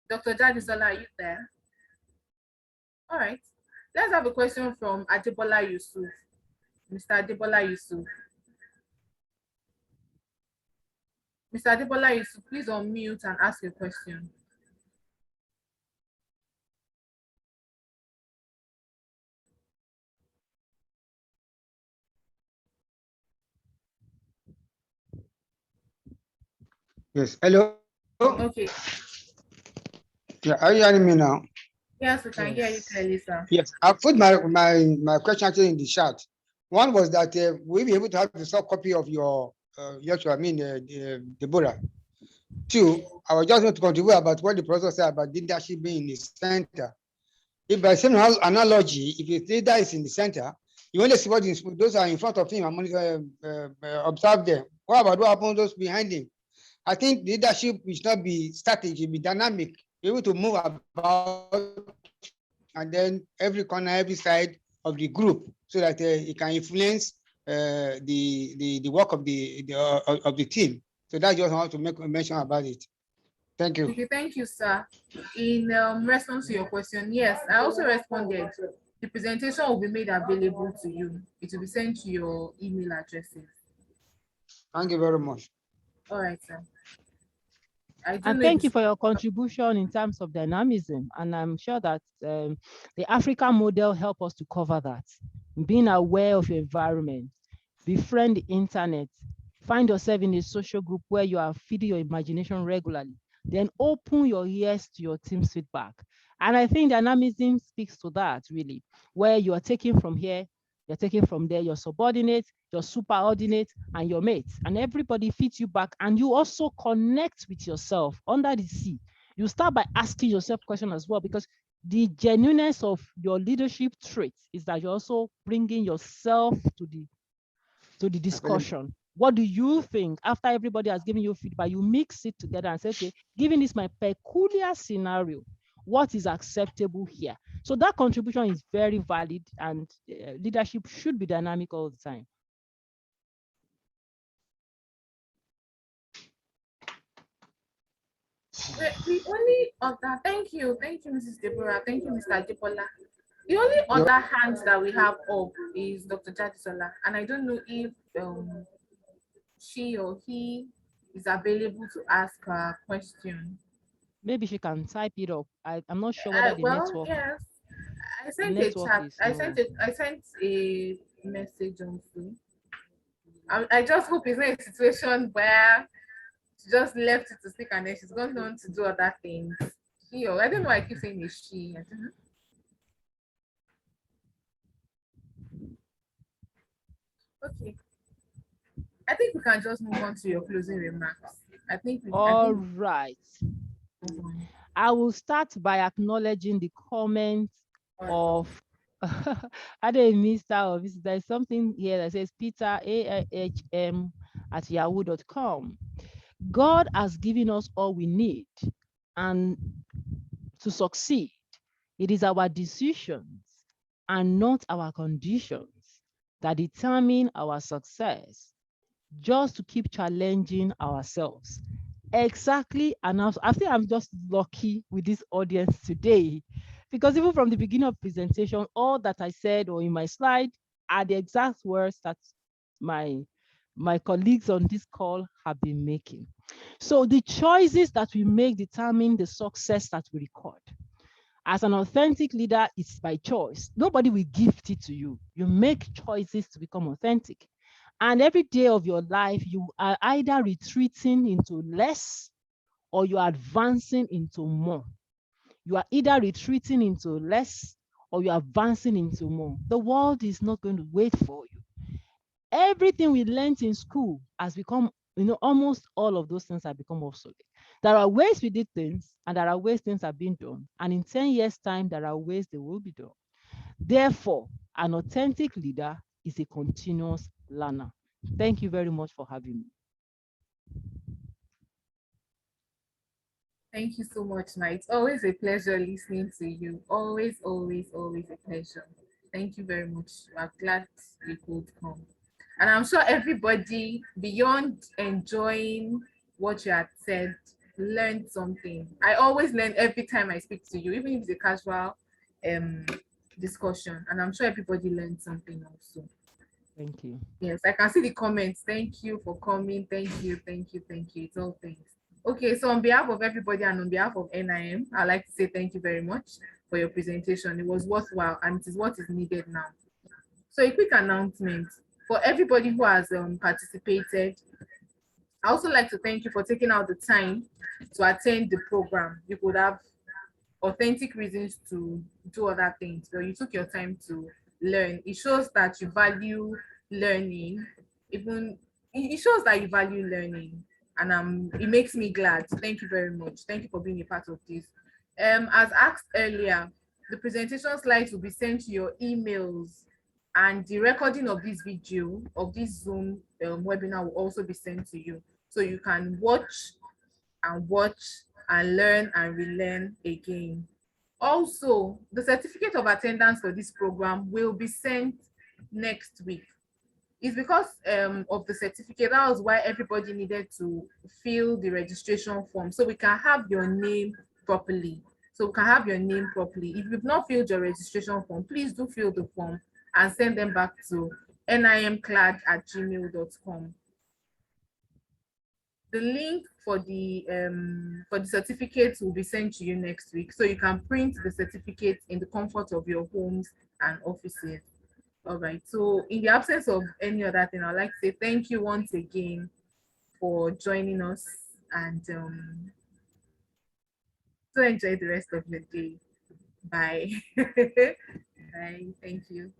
[SPEAKER 1] Dr. Jadesola, are you there? All right. Let's have a question from Adebola Yusuf. Mr. Adebola Yusuf. Mr. Adebola Yusuf, please unmute and ask your question.
[SPEAKER 6] Yes, hello.
[SPEAKER 1] Okay.
[SPEAKER 6] Yeah, are you hearing me now?
[SPEAKER 1] Yes, we can hear you clearly, sir.
[SPEAKER 6] Yes, I put my question actually in the chat. One was that we'll be able to have the soft copy of your lecture, Deborah. Two, I was just going to contribute about what the professor said about leadership being in the center. If by same analogy, if the leader is in the center, you only see what those are in front of him and observe them. What about what happens those behind him? I think leadership should not be static, it should be dynamic, be able to move about, and then every corner, every side of the group, so that it can influence the work of the team. So that's just want to make a mention about it. Thank you.
[SPEAKER 1] Okay, thank you, sir. In response to your question, yes, I also responded. The presentation will be made available to you. It will be sent to your email addresses.
[SPEAKER 6] Thank you very much.
[SPEAKER 1] All right, sir.
[SPEAKER 2] And thank you for your contribution in terms of dynamism. And I'm sure that the African model help us to cover that. Being aware of your environment, befriend the internet, find yourself in a social group where you are feeding your imagination regularly, then open your ears to your team's feedback. And I think dynamism speaks to that really, where you are taking from here, you're taking from there, your subordinate, your superordinate, and your mates, and everybody feeds you back, and you also connect with yourself under the sea. You start by asking yourself questions as well, because the genuineness of your leadership traits is that you're also bringing yourself to the discussion. What do you think? After everybody has given you feedback, you mix it together and say, okay, given this my peculiar scenario, what is acceptable here? So that contribution is very valid, and leadership should be dynamic all the time.
[SPEAKER 1] The only other, thank you, Mrs. Deborah, thank you, Mr. Adebola. The only other hands that we have up is Dr. Jadesola, and I don't know if she or he is available to ask a question.
[SPEAKER 2] Maybe she can type it up. I'm not sure whether the network.
[SPEAKER 1] Yes, I sent a chat. I sent a message also. I just hope it's not a situation where she just left it to speak and then she's going on to do other things. She, or I don't know why I keep saying it's she. I don't know. Okay. I think we can just move on to your closing remarks.
[SPEAKER 2] All right. I will start by acknowledging the comments of I didn't miss out. There's something here that says Peter AHM@yahoo.com. God has given us all we need, and to succeed, it is our decisions and not our conditions that determine our success. Just to keep challenging ourselves. Exactly, and I think I'm just lucky with this audience today, because even from the beginning of presentation, all that I said or in my slide are the exact words that my my colleagues on this call have been making. So the choices that we make determine the success that we record. As an authentic leader, it's by choice. Nobody will gift it to you. You make choices to become authentic. And every day of your life, you are either retreating into less or you are advancing into more. You are either retreating into less or you are advancing into more. The world is not going to wait for you. Everything we learned in school has become, almost all of those things have become obsolete. There are ways we did things and there are ways things are being done. And in 10 years' time, there are ways they will be done. Therefore, an authentic leader is a continuous learner. Thank you very much for having me.
[SPEAKER 1] Thank you so much, Ma. It's always a pleasure listening to you. Always, always, always a pleasure. Thank you very much. I'm glad you could come. And I'm sure everybody, beyond enjoying what you had said, learned something. I always learn every time I speak to you, even if it's a casual discussion. And I'm sure everybody learned something also.
[SPEAKER 2] Thank you.
[SPEAKER 1] Yes, I can see the comments. Thank you for coming. Thank you, thank you, thank you. It's all thanks. Okay, so on behalf of everybody and on behalf of NIM, I'd like to say thank you very much for your presentation. It was worthwhile and it is what is needed now. So a quick announcement for everybody who has participated. I also like to thank you for taking out the time to attend the program. You could have authentic reasons to do other things, but you took your time to learn. It shows that you value learning. Even it shows that you value learning, and it makes me glad. Thank you very much. Thank you for being a part of this. As asked earlier, the presentation slides will be sent to your emails, and the recording of this video of this Zoom webinar will also be sent to you, so you can watch and learn and relearn again. Also, the certificate of attendance for this program will be sent next week. It's because of the certificate, that was why everybody needed to fill the registration form so we can have your name properly. If you've not filled your registration form, please do fill the form and send them back to nimclad@gmail.com. The link for the certificates will be sent to you next week, so you can print the certificate in the comfort of your homes and offices. All right, so in the absence of any other thing, I'd like to say thank you once again for joining us, and so enjoy the rest of the day. Bye. Bye. Thank you.